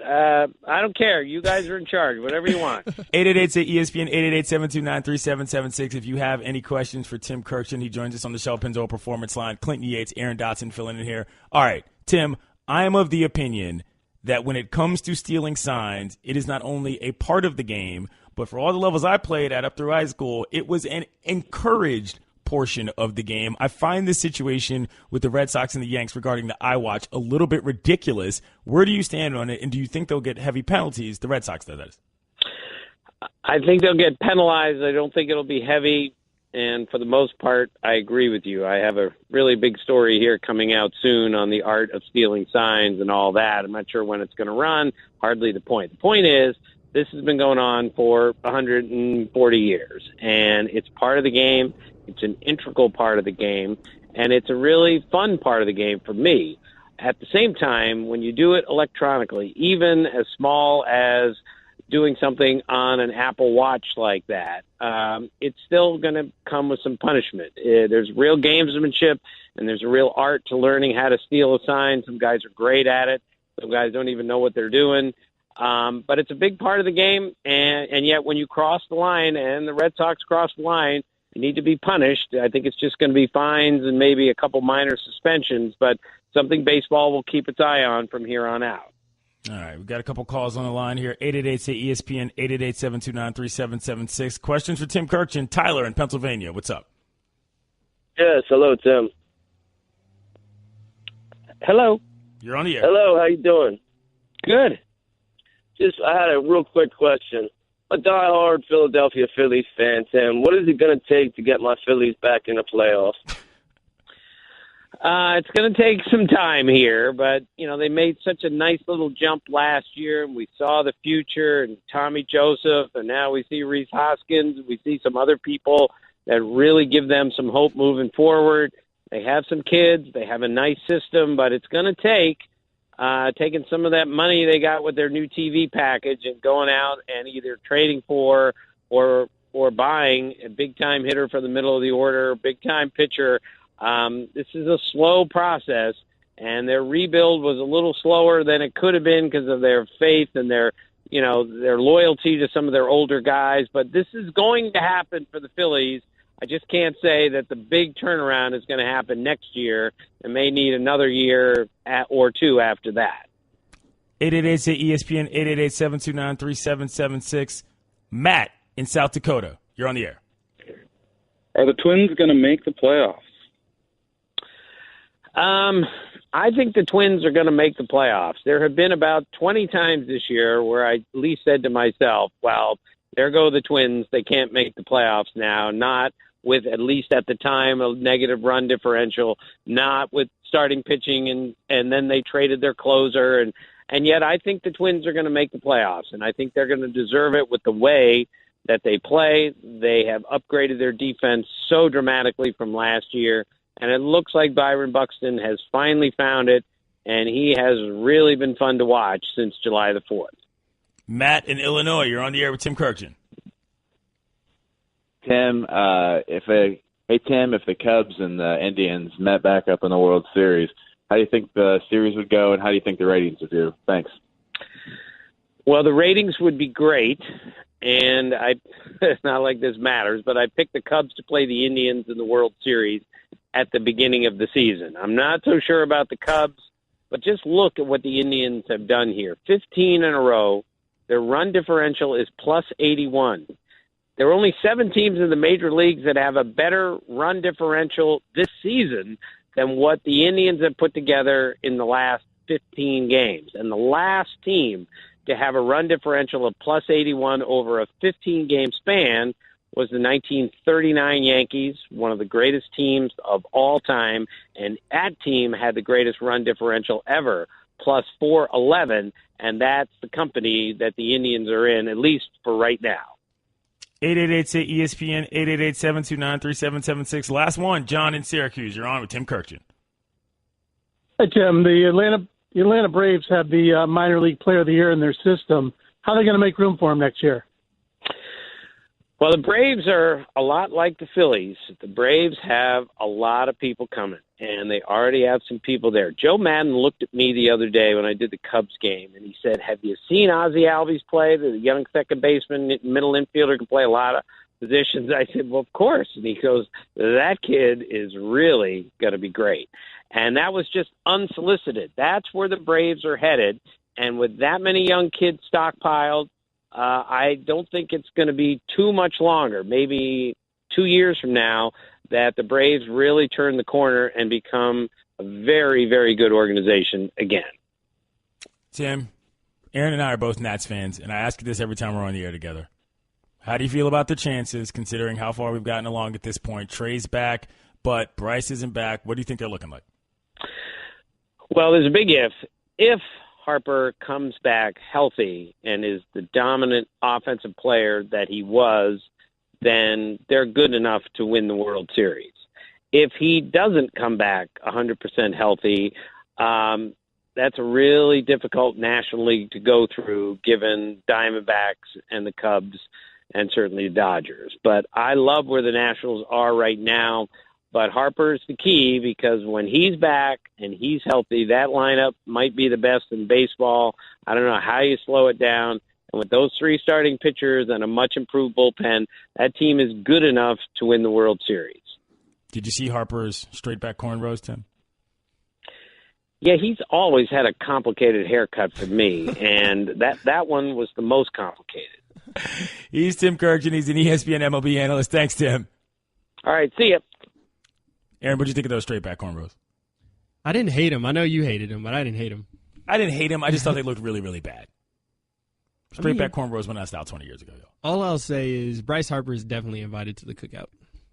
I don't care. You guys are in charge. Whatever you want. 888-ESPN, 888-729-3776. If you have any questions for Tim Kurkjian, he joins us on the Shell Pennzoil Performance Line. Clinton Yates, Aaron Dodson filling in here. All right, Tim, I am of the opinion that when it comes to stealing signs, it is not only a part of the game, but for all the levels I played at up through high school, it was an encouraged portion of the game. I find this situation with the Red Sox and the Yanks regarding the iWatch a little bit ridiculous. Where do you stand on it, and do you think they'll get heavy penalties? The Red Sox, that is. I think they'll get penalized. I don't think it'll be heavy. And for the most part, I agree with you. I have a really big story here coming out soon on the art of stealing signs and all that. I'm not sure when it's going to run. Hardly the point. The point is, this has been going on for 140 years, and it's part of the game. It's an integral part of the game, and it's a really fun part of the game for me. At the same time, when you do it electronically, even as small as doing something on an Apple Watch like that, it's still going to come with some punishment. There's real gamesmanship, and there's a real art to learning how to steal a sign. Some guys are great at it. Some guys don't even know what they're doing. But it's a big part of the game, and yet when you cross the line, and the Red Sox cross the line, you need to be punished. I think it's just going to be fines and maybe a couple minor suspensions, but something baseball will keep its eye on from here on out. All right, we've got a couple calls on the line here. 888-ESPN, 888-729-3776. Questions for Tim Kurkjian. Tyler in Pennsylvania. What's up? Yes, hello, Tim. Hello. You're on the air. Hello, how you doing? Good. I had a real quick question. A diehard Philadelphia Phillies fan, Tim. What is it going to take to get my Phillies back in the playoffs? It's going to take some time here, but, they made such a nice little jump last year, and we saw the future, and Tommy Joseph, and now we see Rhys Hoskins, and we see some other people that really give them some hope moving forward. They have some kids. They have a nice system, but it's going to take taking some of that money they got with their new TV package and going out and either trading for or buying a big-time hitter for the middle of the order, a big-time pitcher. This is a slow process, and their rebuild was a little slower than it could have been because of their faith and their loyalty to some of their older guys. But this is going to happen for the Phillies. I just can't say that the big turnaround is going to happen next year and may need another year or two after that. 888-ESPN, 888-729-3776. Matt in South Dakota. You're on the air. Are the Twins going to make the playoffs? I think the Twins are going to make the playoffs. There have been about 20 times this year where I at least said to myself, well, there go the Twins. They can't make the playoffs now, not with, at least at the time, a negative run differential, not with starting pitching, and then they traded their closer. And yet I think the Twins are going to make the playoffs, and I think they're going to deserve it with the way that they play. They have upgraded their defense so dramatically from last year, and it looks like Byron Buxton has finally found it, and he has really been fun to watch since July the 4th. Matt in Illinois, you're on the air with Tim Kurkjian. Tim, if the Cubs and the Indians met back up in the World Series, how do you think the series would go, and how do you think the ratings would do? Thanks. Well, the ratings would be great, and it's not like this matters, but I picked the Cubs to play the Indians in the World Series at the beginning of the season. I'm not so sure about the Cubs, but just look at what the Indians have done here. 15 in a row. Their run differential is plus 81. There are only 7 teams in the major leagues that have a better run differential this season than what the Indians have put together in the last 15 games. And the last team to have a run differential of plus 81 over a 15-game span was the 1939 Yankees, one of the greatest teams of all time, and that team had the greatest run differential ever, plus 411, and that's the company that the Indians are in, at least for right now. 888-ESPN, 888-729-3776. Last one, John in Syracuse. You're on with Tim Kurkjian. Hey, Tim. The Atlanta Braves have the minor league player of the year in their system. How are they going to make room for him next year? Well, the Braves are a lot like the Phillies. The Braves have a lot of people coming, and they already have some people there. Joe Madden looked at me the other day when I did the Cubs game, and he said, have you seen Ozzie Albies play? The young second baseman, middle infielder, can play a lot of positions. I said, well, of course. And he goes, that kid is really going to be great. And that was just unsolicited. That's where the Braves are headed, and with that many young kids stockpiled, I don't think it's going to be too much longer, maybe 2 years from now, that the Braves really turn the corner and become a very, very good organization again. Tim, Aaron and I are both Nats fans, and I ask you this every time we're on the air together. How do you feel about the chances, considering how far we've gotten along at this point? Trey's back, but Bryce isn't back. What do you think they're looking like? Well, there's a big if. If Harper comes back healthy and is the dominant offensive player that he was, then they're good enough to win the World Series. If he doesn't come back 100% healthy, that's a really difficult National League to go through, given Diamondbacks and the Cubs and certainly the Dodgers. But I love where the Nationals are right now. But Harper's the key, because when he's back and he's healthy, that lineup might be the best in baseball. I don't know how you slow it down. And with those three starting pitchers and a much improved bullpen, that team is good enough to win the World Series. Did you see Harper's straight back cornrows, Tim? Yeah, he's always had a complicated haircut for me, and that one was the most complicated. He's Tim Kurkjian. He's an ESPN MLB analyst. Thanks, Tim. All right, see ya. Aaron, what did you think of those straight back cornrows? I didn't hate him. I know you hated him, but I didn't hate him. I didn't hate him. I just thought they looked really, really bad. Straight back cornrows went out of style 20 years ago, y'all. All I'll say is Bryce Harper is definitely invited to the cookout.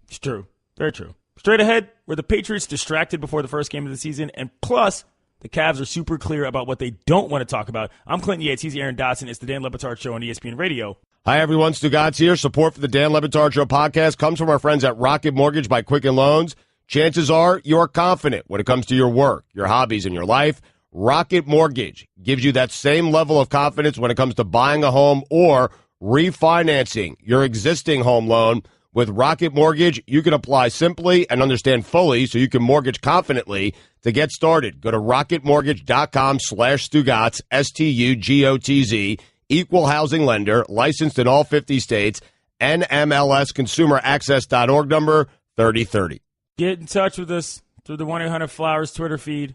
It's true. Very true. Straight ahead, were the Patriots distracted before the first game of the season? And plus, the Cavs are super clear about what they don't want to talk about. I'm Clinton Yates. He's Aaron Dodson. It's the Dan Le Batard Show on ESPN Radio. Hi, everyone. Stugotz here. Support for the Dan Le Batard Show podcast comes from our friends at Rocket Mortgage by Quicken Loans. Chances are you're confident when it comes to your work, your hobbies, and your life. Rocket Mortgage gives you that same level of confidence when it comes to buying a home or refinancing your existing home loan. With Rocket Mortgage, you can apply simply and understand fully so you can mortgage confidently. To get started, go to rocketmortgage.com/Stugotz, STUGOTZ, equal housing lender, licensed in all 50 states, NMLSconsumeraccess.org number 3030. Get in touch with us through the 1-800-Flowers Twitter feed,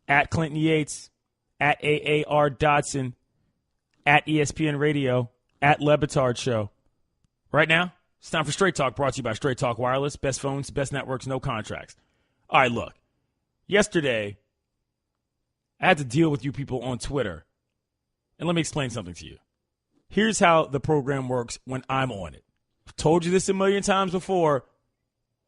at Clinton Yates, at AAR Dodson, at ESPN Radio, at Le Batard Show. Right now, it's time for Straight Talk, brought to you by Straight Talk Wireless. Best phones, best networks, no contracts. All right, look. Yesterday, I had to deal with you people on Twitter. And let me explain something to you. Here's how the program works when I'm on it. I've told you this a million times before.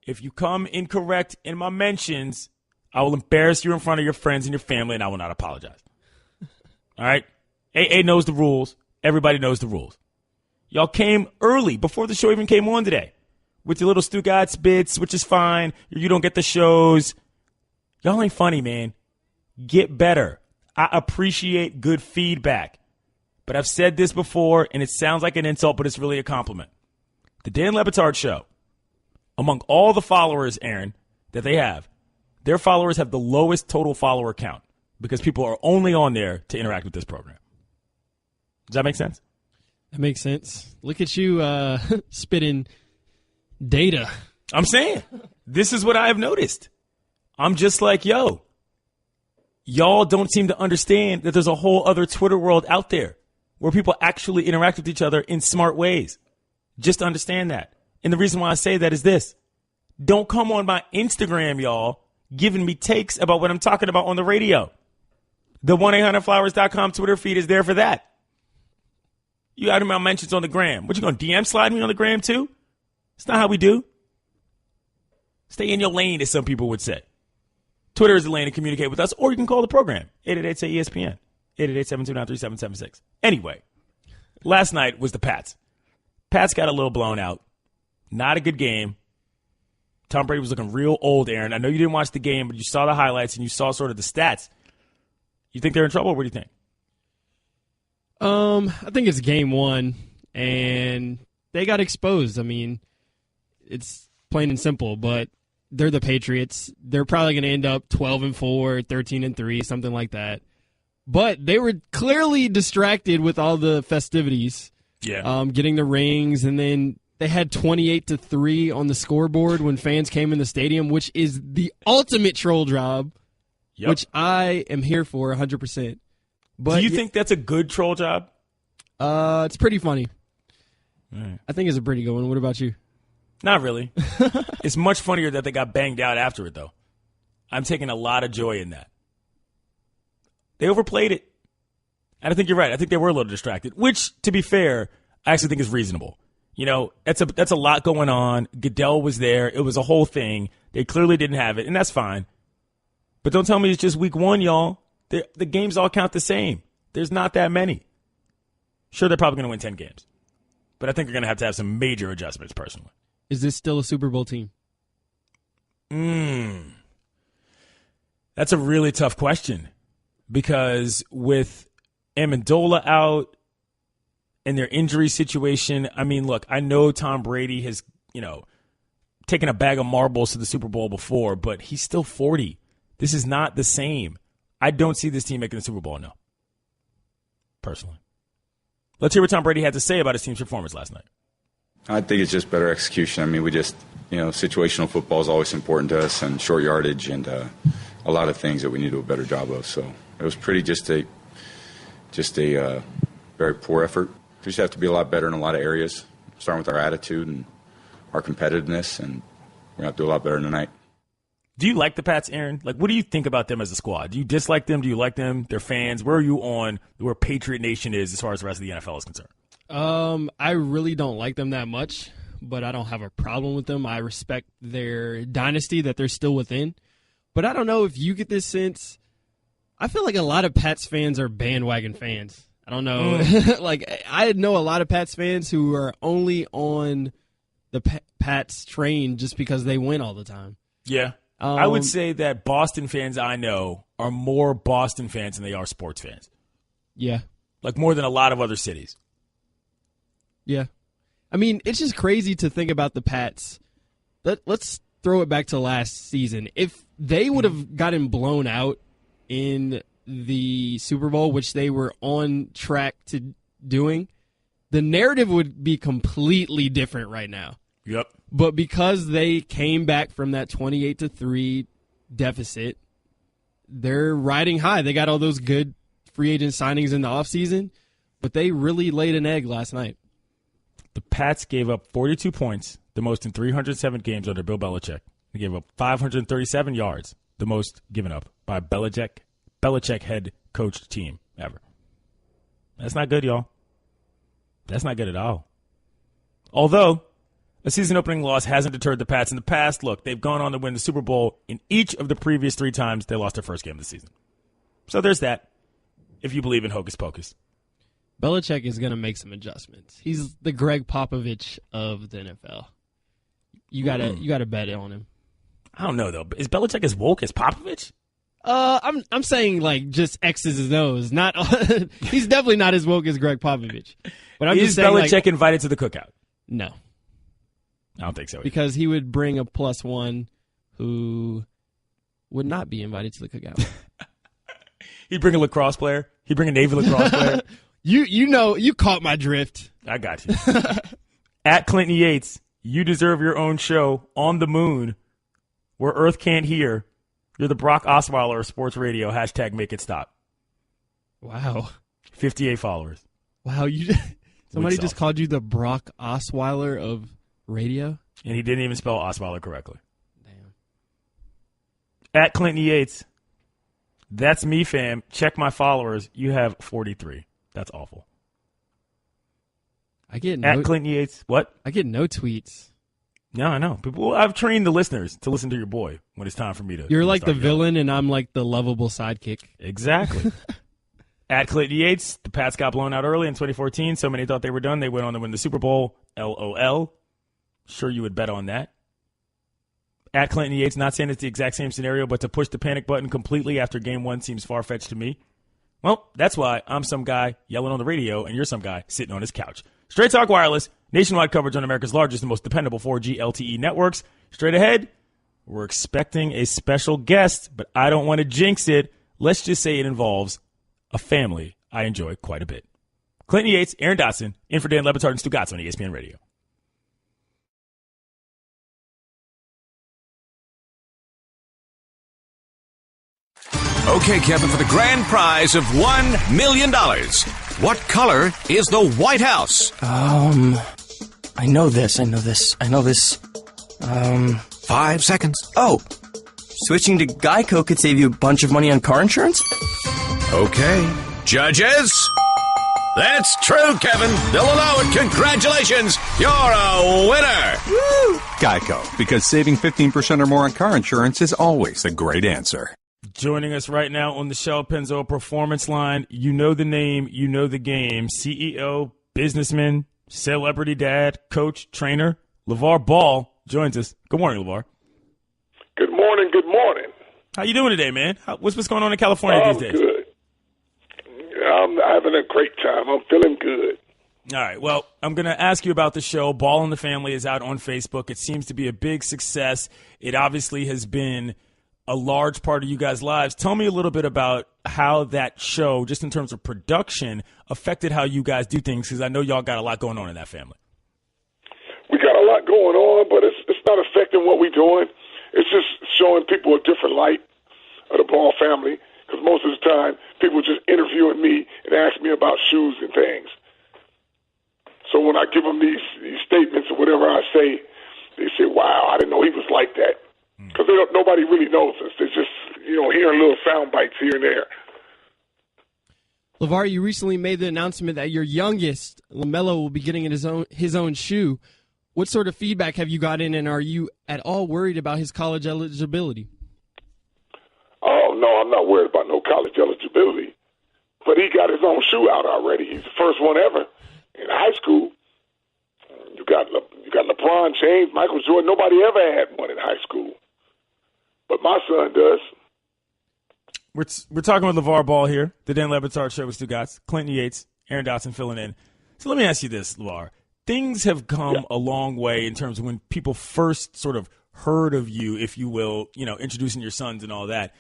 If you come incorrect in my mentions, I will embarrass you in front of your friends and your family, and I will not apologize. All right? AA knows the rules. Everybody knows the rules. Y'all came early, before the show even came on today, with your little Stugotz bits, which is fine. You don't get the shows. Y'all ain't funny, man. Get better. I appreciate good feedback. But I've said this before, and it sounds like an insult, but it's really a compliment. The Dan Le Batard Show, among all the followers, Aaron, that they have, their followers have the lowest total follower count because people are only on there to interact with this program. Does that make sense? That makes sense. Look at you spitting data. I'm saying, this is what I have noticed. I'm just like, yo, y'all don't seem to understand that there's a whole other Twitter world out there where people actually interact with each other in smart ways. Just understand that. And the reason why I say that is this. Don't come on my Instagram, y'all, giving me takes about what I'm talking about on the radio. The 1-800-Flowers.com Twitter feed is there for that. You got my mentions on the gram. What, you going to DM slide me on the gram too? It's not how we do. Stay in your lane, as some people would say. Twitter is the lane to communicate with us, or you can call the program, 888-ESPN, 888-729-3776. Anyway, last night was the Pats. Pats got a little blown out. Not a good game. Tom Brady was looking real old, Aaron. I know you didn't watch the game, but you saw the highlights and you saw sort of the stats. You think they're in trouble? What do you think? I think it's game one, and they got exposed. I mean, it's plain and simple, but they're the Patriots. They're probably going to end up 12-4, 13-3, something like that. But they were clearly distracted with all the festivities. Yeah. Getting the rings, and then they had 28-3 on the scoreboard when fans came in the stadium, which is the ultimate troll job, which I am here for 100%. But do you think that's a good troll job? It's pretty funny. Right. I think it's a pretty good one. What about you? Not really. It's much funnier that they got banged out after it, though. I'm taking a lot of joy in that. They overplayed it. And I think you're right. I think they were a little distracted, which, to be fair, I actually think is reasonable. You know, that's a lot going on. Goodell was there. It was a whole thing. They clearly didn't have it, and that's fine. But don't tell me it's just week one, y'all. The games all count the same. There's not that many. Sure, they're probably going to win 10 games. But I think they're going to have some major adjustments, personally. Is this still a Super Bowl team? That's a really tough question. because with Amendola out and their injury situation, I mean, look, I know Tom Brady has, taken a bag of marbles to the Super Bowl before, but he's still 40. This is not the same. I don't see this team making the Super Bowl, no. Personally. Let's hear what Tom Brady had to say about his team's performance last night. I think it's just better execution. I mean, we just, situational football is always important to us, and short yardage and a lot of things that we need to do a better job of. So it was pretty just a very poor effort. We just have to be a lot better in a lot of areas, starting with our attitude and our competitiveness, and we're going to have to do a lot better tonight. Do you like the Pats, Aaron? Like, what do you think about them as a squad? Do you dislike them? Do you like them? They're fans. Where are you on where Patriot Nation is as far as the rest of the NFL is concerned? I really don't like them that much, but I don't have a problem with them. I respect their dynasty that they're still within. But I don't know if you get this sense. I feel like a lot of Pats fans are bandwagon fans. I don't know. I know a lot of Pats fans who are only on the Pats train just because they win all the time. Yeah. I would say that Boston fans I know are more Boston fans than they are sports fans. Yeah. Like more than a lot of other cities. Yeah. I mean, it's just crazy to think about the Pats. Let's throw it back to last season. If they would have gotten blown out in the Super Bowl, which they were on track to doing, the narrative would be completely different right now. Yep. But because they came back from that 28-3 deficit, they're riding high. They got all those good free agent signings in the offseason, but they really laid an egg last night. The Pats gave up 42 points, the most in 307 games under Bill Belichick. They gave up 537 yards, the most given up by Belichick head coached team ever. That's not good, y'all. That's not good at all. Although a season-opening loss hasn't deterred the Pats in the past. Look, they've gone on to win the Super Bowl in each of the previous 3 times they lost their first game of the season. So there's that, if you believe in hocus pocus. Belichick is going to make some adjustments. He's the Greg Popovich of the NFL. You gotta bet on him. I don't know, though. Is Belichick as woke as Popovich? I'm saying like just X's his nose. Not he's definitely not as woke as Greg Popovich. But I'm Is just saying, Belichick invited to the cookout? No. I don't think so either. Because he would bring a +1 who would not be invited to the cookout. He'd bring a lacrosse player. He'd bring a Navy lacrosse player. You caught my drift. I got you. At Clinton Yates, you deserve your own show on the moon where Earth can't hear. You're the Brock Osweiler of sports radio. # make it stop. Wow. 58 followers. Wow. Somebody just called you the Brock Osweiler of radio? And he didn't even spell Osweiler correctly. Damn. At Clinton Yates, that's me, fam. Check my followers. You have 43. That's awful. At Clinton Yates, what? I get no tweets. No, I know. I've trained the listeners to listen to your boy when it's time for me to. You're like the villain, and I'm like the lovable sidekick. Exactly. At Clinton Yates, the Pats got blown out early in 2014. So many thought they were done. They went on to win the Super Bowl. LOL. Sure, you would bet on that. At Clinton Yates, not saying it's the exact same scenario, but to push the panic button completely after game 1 seems far-fetched to me. Well, that's why I'm some guy yelling on the radio, and you're some guy sitting on his couch. Straight Talk Wireless, nationwide coverage on America's largest and most dependable 4G LTE networks. Straight ahead, we're expecting a special guest, but I don't want to jinx it. Let's just say it involves a family I enjoy quite a bit. Clinton Yates, Aaron Dodson, in for Dan Batard and Stugotz on ESPN Radio. Okay, Kevin, for the grand prize of $1 million. What color is the White House? I know this. 5 seconds. Oh, switching to Geico could save you a bunch of money on car insurance? Okay. Judges? That's true, Kevin. They'll allow it. Congratulations. You're a winner. Woo! Geico, because saving 15% or more on car insurance is always a great answer. Joining us right now on the Shell Pennzoil Performance Line, you know the name, you know the game, CEO, businessman, celebrity dad, coach, trainer, LaVar Ball joins us. Good morning, LaVar. Good morning. How you doing today, man? What's going on in California these days? Good. having a great time. I'm feeling good. All right. Well, I'm going to ask you about the show. Ball in the Family is out on Facebook. It seems to be a big success. It obviously has been a large part of you guys' lives. Tell me a little bit about how that show, just in terms of production, affected how you guys do things, because I know y'all got a lot going on in that family. We got a lot going on, but it's not affecting what we're doing. It's just showing people a different light of the Ball family, because most of the time people just interviewing me and ask me about shoes and things. So when I give them these statements or whatever I say, they say, wow, I didn't know he was like that. Because nobody really knows us. They're just, hearing little sound bites here and there. LaVar, you recently made the announcement that your youngest, LaMelo, will be getting his own shoe. What sort of feedback have you gotten, and are you at all worried about his college eligibility? Oh, no, I'm not worried about no college eligibility. But he got his own shoe out already. He's the first one ever. In high school, you got LeBron James, Michael Jordan. Nobody ever had one in high school, but my son does. We're talking with LaVar Ball here, the Dan Le Batard Show with Stugotz, Clinton Yates, Aaron Dodson filling in. So let me ask you this, LaVar. Things have come a long way in terms of when people first sort of heard of you, if you will, introducing your sons and all that.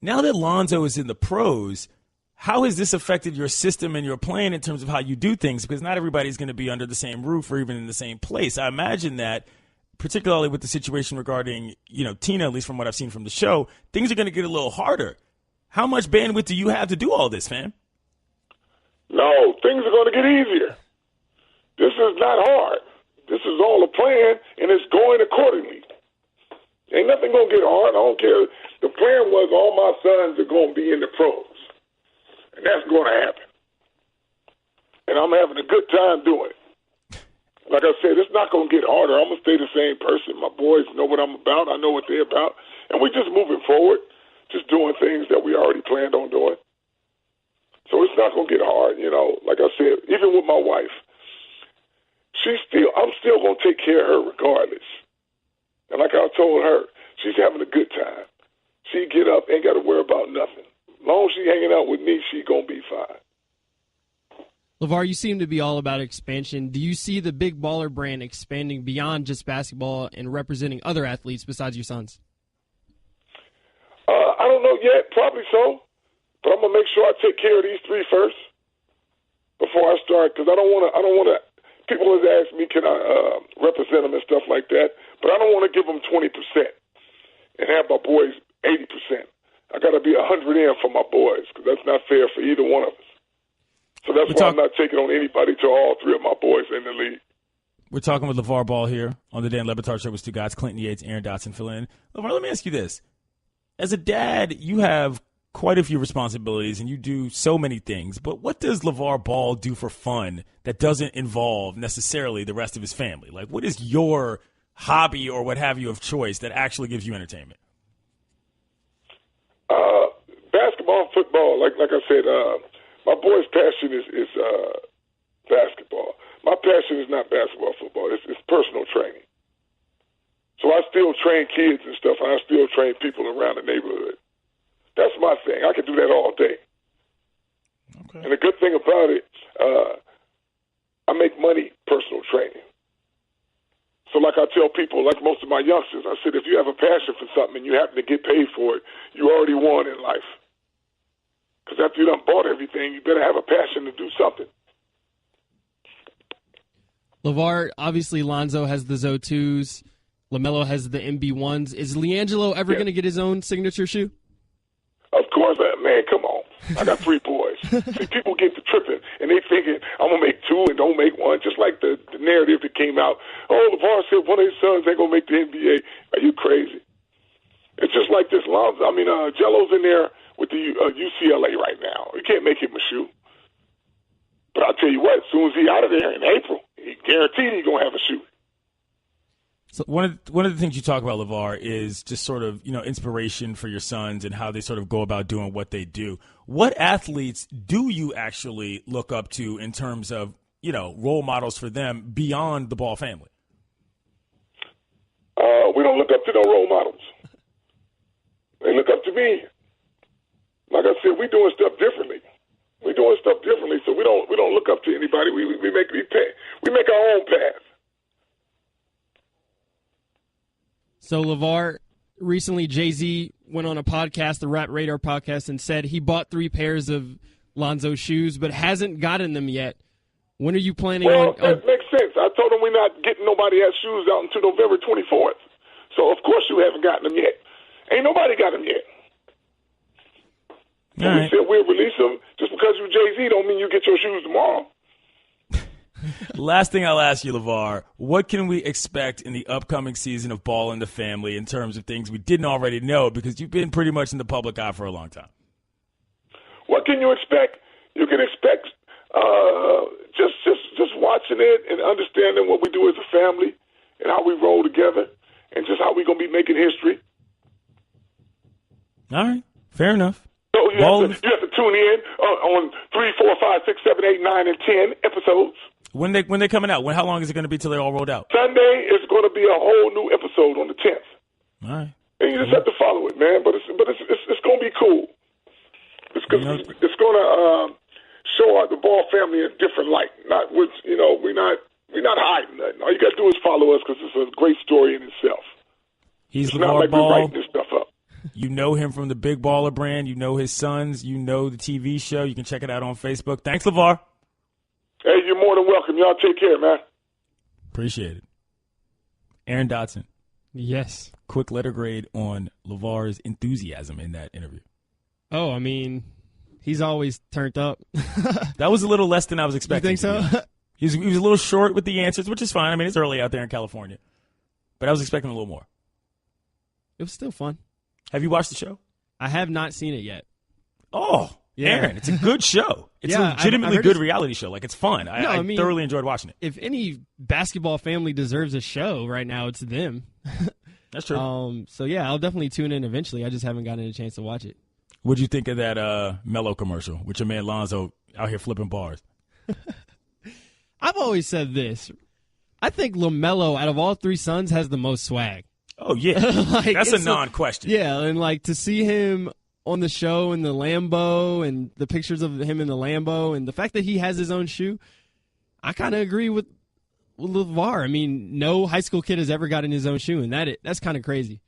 Now that Lonzo is in the pros, how has this affected your system and your plan in terms of how you do things? Because not everybody's going to be under the same roof or even in the same place. I imagine that, particularly with the situation regarding, Tina, at least from what I've seen from the show, things are going to get a little harder. How much bandwidth do you have to do all this, fam? No, things are going to get easier. This is not hard. This is all a plan, and it's going accordingly. Ain't nothing going to get hard. I don't care. The plan was all my sons are going to be in the pros. And that's going to happen. And I'm having a good time doing it. Like I said, it's not going to get harder. I'm going to stay the same person. My boys know what I'm about. I know what they're about. And we're just moving forward, just doing things that we already planned on doing. So it's not going to get hard, Like I said, even with my wife, I'm still going to take care of her regardless. And like I told her, she's having a good time. She get up, ain't got to worry about nothing. As long as she hanging out with me, she going to be fine. LaVar, you seem to be all about expansion. Do you see the Big Baller brand expanding beyond just basketball and representing other athletes besides your sons? I don't know yet. Probably so. But I'm going to make sure I take care of these three first before I start, because I don't want to. People have asked me, can I represent them and stuff like that, but I don't want to give them 20% and have my boys 80%. I got to be 100 in for my boys, because that's not fair for either one of us. So that's why I'm not taking on anybody till all three of my boys in the league. We're talking with LaVar Ball here on the Dan Le Batard Show with Stugotz, Clinton Yates, Aaron Dodson filling in. LaVar, let me ask you this. As a dad, you have quite a few responsibilities and you do so many things, but what does LaVar Ball do for fun that doesn't involve necessarily the rest of his family? Like, what is your hobby or what have you of choice that actually gives you entertainment? Basketball, football. Like I said, my boy's passion is basketball. My passion is not basketball, football. It's personal training. So I still train kids and stuff, and I still train people around the neighborhood. That's my thing. I can do that all day. Okay. And the good thing about it, I make money personal training. So like I tell people, like most of my youngsters, I said, if you have a passion for something and you happen to get paid for it, you already won in life. Because after you done bought everything, you better have a passion to do something. LaVar, obviously Lonzo has the ZO2s. LaMelo has the MB1s. Is LiAngelo ever going to get his own signature shoe? Of course, man, come on. I got three boys. See, people get to tripping, and they thinking, I'm going to make two and don't make one, just like the narrative that came out. Oh, LaVar said one of his sons ain't going to make the NBA. Are you crazy? It's just like this. Jello's in there with the UCLA right now. You can't make him a shoe. But I'll tell you what, as soon as he's out of there in April, he guaranteed he's going to have a shoe. So one of the things you talk about, LaVar, is just sort of, inspiration for your sons and how they sort of go about doing what they do. What athletes do you actually look up to in terms of, role models for them beyond the Ball family? We don't look up to no role models. They look up to me. Like I said, we doing stuff differently. We're doing stuff differently, so we don't look up to anybody. We make our own path. So LaVar, recently Jay-Z went on a podcast, the Rap Radar podcast, and said he bought 3 pairs of Lonzo shoes, but hasn't gotten them yet. When are you planning on? That makes sense. I told him we're not getting nobody else's shoes out until November 24th. So of course you haven't gotten them yet. Ain't nobody got them yet. So we said we'll release them. Just because you Jay-Z don't mean you get your shoes tomorrow. Last thing I'll ask you, LaVar, what can we expect in the upcoming season of Ball in the Family in terms of things we didn't already know, because you've been pretty much in the public eye for a long time? What can you expect? You can expect just watching it and understanding what we do as a family and how we roll together and just how we're going to be making history. All right. Fair enough. So you have to tune in on 3, 4, 5, 6, 7, 8, 9, and 10 episodes. When they coming out? How long is it going to be till they're all rolled out? Sunday is going to be a whole new episode on the 10th. All right. And you just have to follow it, man. But it's going to be cool. It's going to show the Ball family in a different light. We're not hiding nothing. All you got to do is follow us because it's a great story in itself. He's it's LaVar not like Ball. we're writing this stuff up. You know him from the Big Baller brand. You know his sons. You know the TV show. You can check it out on Facebook. Thanks, LaVar. Hey, you're more than welcome. Y'all take care, man. Appreciate it. Aaron Dodson. Yes. Quick letter grade on LaVar's enthusiasm in that interview. Oh, I mean, he's always turned up. That was a little less than I was expecting. You think so? He was a little short with the answers, which is fine. I mean, it's early out there in California. But I was expecting a little more. It was still fun. Have you watched the show? I have not seen it yet. Oh, yeah. Aaron, it's a good show. It's a legitimately good reality show. Like, it's fun. I thoroughly enjoyed watching it. If any basketball family deserves a show right now, it's them. That's true. So, yeah, I'll definitely tune in eventually. I just haven't gotten a chance to watch it. What'd you think of that Mello commercial with your man Lonzo out here flipping bars? I've always said this. I think LaMelo, out of all 3 sons, has the most swag. Oh, yeah. That's a non-question. Yeah, and, to see him on the show in the Lambo and the pictures of him in the Lambo and the fact that he has his own shoe, I kind of agree with LaVar. I mean, no high school kid has ever gotten his own shoe, and that's kind of crazy.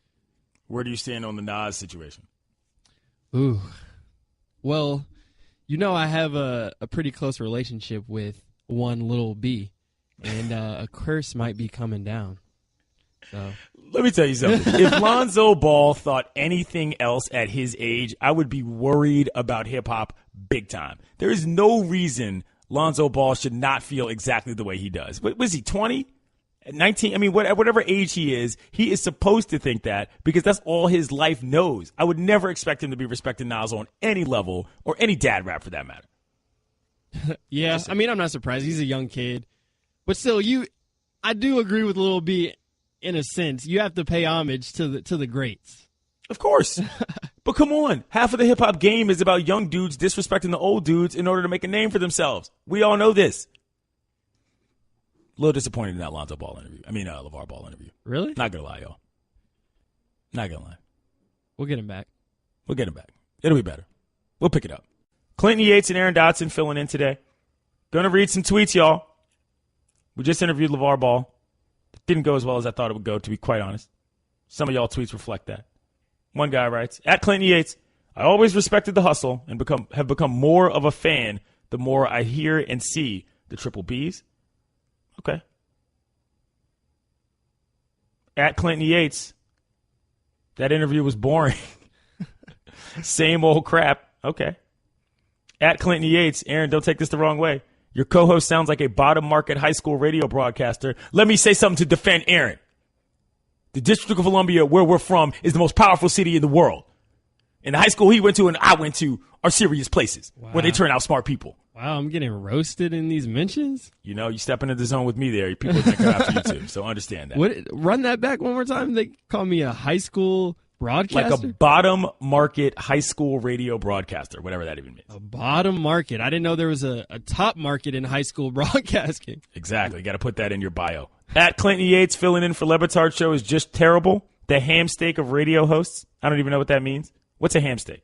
Where do you stand on the Nas situation? Ooh. Well, I have a pretty close relationship with one little B, and a curse might be coming down. So let me tell you something. If Lonzo Ball thought anything else at his age, I would be worried about hip-hop big time. There is no reason Lonzo Ball should not feel exactly the way he does. What was he, 20? 19? I mean, whatever age he is supposed to think that because that's all his life knows. I would never expect him to be respecting Nas on any level or any dad rap for that matter. Yeah, I mean, I'm not surprised. He's a young kid. But still, I do agree with Lil B in a sense. You have to pay homage to the greats. Of course. But come on. Half of the hip-hop game is about young dudes disrespecting the old dudes in order to make a name for themselves. We all know this. A little disappointed in that Lonzo Ball interview. I mean, LaVar Ball interview. Really? Not going to lie, y'all. Not going to lie. We'll get him back. It'll be better. We'll pick it up. Clinton Yates and Aaron Dodson filling in today. Going to read some tweets, y'all. We just interviewed LaVar Ball. It didn't go as well as I thought it would go, to be quite honest. Some of y'all tweets reflect that. One guy writes, at Clinton Yates, I always respected the hustle and have become more of a fan the more I hear and see the Triple Bs. Okay. At Clinton Yates, that interview was boring. Same old crap. Okay. At Clinton Yates, Aaron, don't take this the wrong way. Your co-host sounds like a bottom market high school radio broadcaster. Let me say something to defend Aaron. The District of Columbia, where we're from, is the most powerful city in the world. And the high school he went to and I went to are serious places where they turn out smart people. Wow, I'm getting roasted in these mentions? You step into the zone with me there. People are going to come after you too, so understand that. Run that back one more time. They call me a high school broadcaster? Like a bottom market high school radio broadcaster, whatever that even means. A bottom market. I didn't know there was a top market in high school broadcasting. Exactly. You got to put that in your bio. At Clinton Yates, filling in for Batard show is just terrible. The ham steak of radio hosts. I don't even know what that means. What's a ham steak?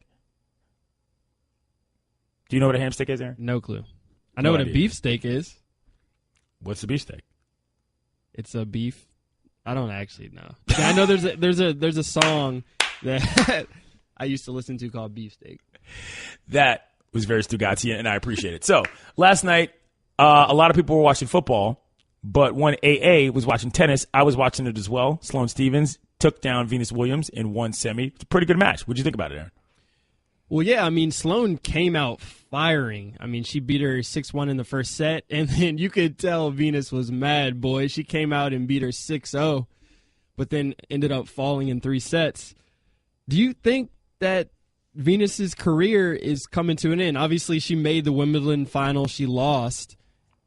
Do you know what a ham steak is, Aaron? No clue. I know what a beef steak is. What's a beef steak? It's a beef. I don't actually know. I know there's a song that I used to listen to called Beef Steak. That was very Stugotzian, and I appreciate it. So last night, a lot of people were watching football, but one AA was watching tennis. I was watching it as well. Sloane Stephens took down Venus Williams in one semi. It's a pretty good match. What'd you think about it, Aaron? Well, yeah, I mean, Sloane came out firing. I mean, she beat her 6-1 in the first set, and then you could tell Venus was mad, boy. She came out and beat her 6-0, but then ended up falling in 3 sets. Do you think that Venus's career is coming to an end? Obviously, she made the Wimbledon final. She lost,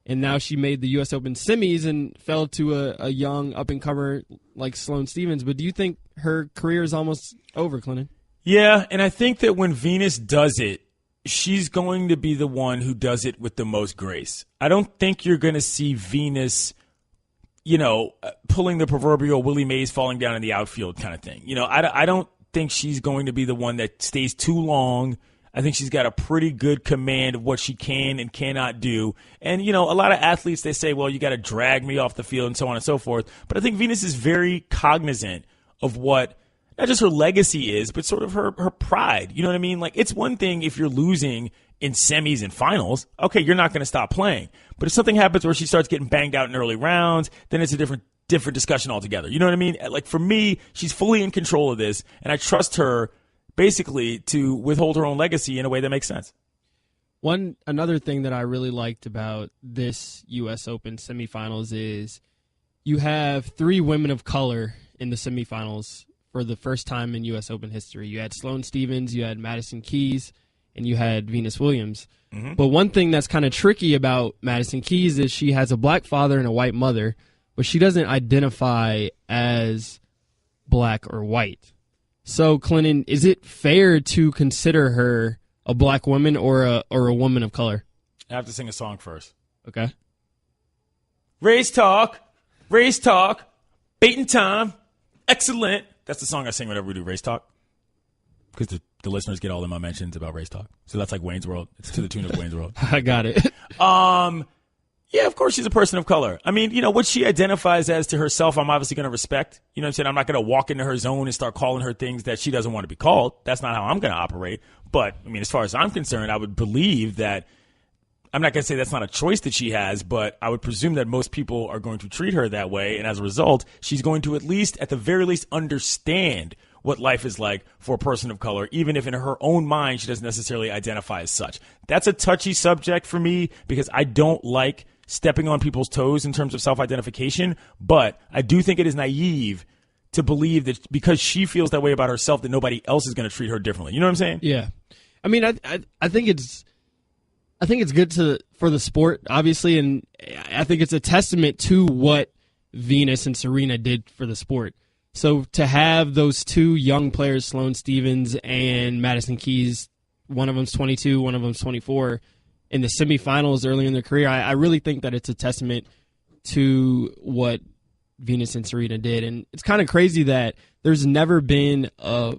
and now she made the U.S. Open semis and fell to a young up-and-comer like Sloane Stephens. But do you think her career is almost over, Clinton? Yeah, and I think that when Venus does it, she's going to be the one who does it with the most grace. I don't think you're going to see Venus, pulling the proverbial Willie Mays falling down in the outfield kind of thing. I don't think she's going to be the one that stays too long. I think she's got a pretty good command of what she can and cannot do. And, a lot of athletes, they say, well, you got to drag me off the field and so on and so forth. But I think Venus is very cognizant of what not just her legacy is, but sort of her pride. You know what I mean? Like, it's one thing if you're losing in semis and finals. Okay, you're not going to stop playing. But if something happens where she starts getting banged out in early rounds, then it's a different discussion altogether. You know what I mean? Like, for me, she's fully in control of this, and I trust her basically to withhold her own legacy in a way that makes sense. Another thing that I really liked about this U.S. Open semifinals is you have 3 women of color in the semifinals for the first time in U.S. Open history. You had Sloane Stephens, you had Madison Keys, and you had Venus Williams. Mm-hmm. But one thing that's kind of tricky about Madison Keys is she has a black father and a white mother, but she doesn't identify as black or white. So, Clinton, is it fair to consider her a black woman or a woman of color? I have to sing a song first. Okay. Race talk, baiting time, excellent. That's the song I sing whenever we do race talk, because the listeners get all of my mentions about race talk. So that's like Wayne's World. It's to the tune of Wayne's World. I got it. Yeah, of course she's a person of color. I mean, what she identifies as to herself, I'm obviously going to respect. You know what I'm saying? I'm not going to walk into her zone and start calling her things that she doesn't want to be called. That's not how I'm going to operate. But, I mean, as far as I'm concerned, I would believe that, I'm not going to say that's not a choice that she has, but I would presume that most people are going to treat her that way. And as a result, she's going to at the very least, understand what life is like for a person of color, even if in her own mind she doesn't necessarily identify as such. That's a touchy subject for me because I don't like stepping on people's toes in terms of self-identification, but I do think it is naive to believe that because she feels that way about herself that nobody else is going to treat her differently. You know what I'm saying? Yeah. I mean, I think it's good for the sport, obviously, and I think it's a testament to what Venus and Serena did for the sport. So to have those 2 young players, Sloane Stephens and Madison Keys, one of them's 22, one of them's 24, in the semifinals early in their career, I really think that it's a testament to what Venus and Serena did. And it's kind of crazy that there's never been a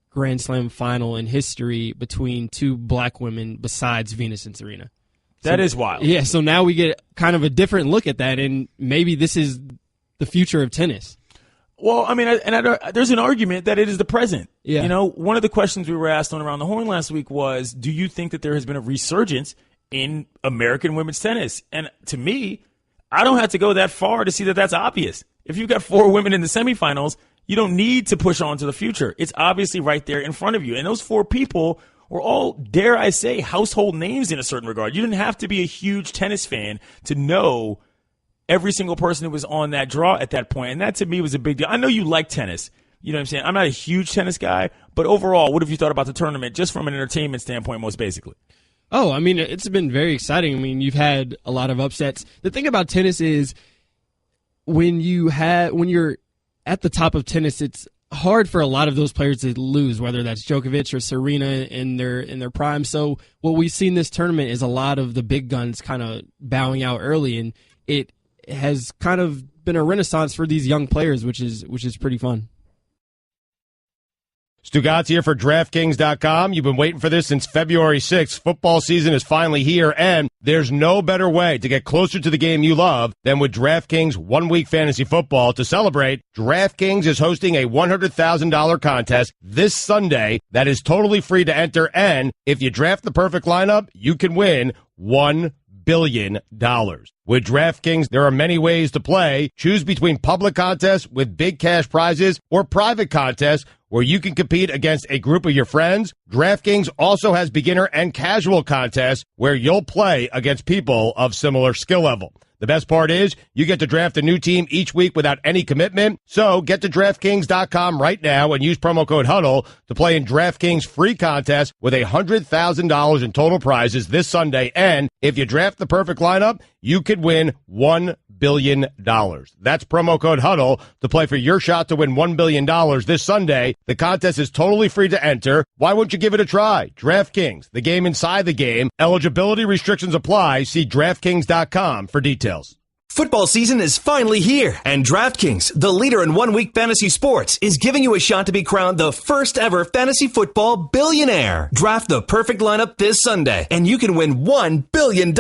Grand Slam final in history between 2 black women besides Venus and Serena. That is wild. Yeah, so now we get kind of a different look at that, and maybe this is the future of tennis. Well, I mean, there's an argument that it is the present. Yeah. One of the questions we were asked on Around the Horn last week was, do you think that there has been a resurgence in American women's tennis? And to me, I don't have to go that far to see that that's obvious. If you've got 4 women in the semifinals, you don't need to push on to the future. It's obviously right there in front of you. And those 4 people were all, dare I say, household names in a certain regard. You didn't have to be a huge tennis fan to know every single person who was on that draw at that point. And that to me was a big deal. I know you like tennis. You know what I'm saying? I'm not a huge tennis guy, but overall, what have you thought about the tournament just from an entertainment standpoint, most basically? Oh, I mean, it's been very exciting. I mean, you've had a lot of upsets. The thing about tennis is when you're at the top of tennis, it's hard for a lot of those players to lose, whether that's Djokovic or Serena in their prime. So what we've seen this tournament is a lot of the big guns kind of bowing out early, and it has kind of been a renaissance for these young players, which is pretty fun. Stugotz here for DraftKings.com. You've been waiting for this since February 6th. Football season is finally here, and there's no better way to get closer to the game you love than with DraftKings 1 Week Fantasy Football. To celebrate, DraftKings is hosting a $100,000 contest this Sunday that is totally free to enter, and if you draft the perfect lineup, you can win $1 billion. With DraftKings, there are many ways to play. Choose between public contests with big cash prizes or private contests where you can compete against a group of your friends. DraftKings also has beginner and casual contests where you'll play against people of similar skill level. The best part is you get to draft a new team each week without any commitment. So get to DraftKings.com right now and use promo code HUDDLE to play in DraftKings free contest with $100,000 in total prizes this Sunday. And if you draft the perfect lineup, you could win $1 billion. That's promo code HUDDLE to play for your shot to win $1 billion this Sunday. The contest is totally free to enter. Why wouldn't you give it a try? DraftKings, the game inside the game. Eligibility restrictions apply. See DraftKings.com for details. Football season is finally here, and DraftKings, the leader in 1 week fantasy sports, is giving you a shot to be crowned the first ever fantasy football billionaire. Draft the perfect lineup this Sunday, and you can win $1 billion.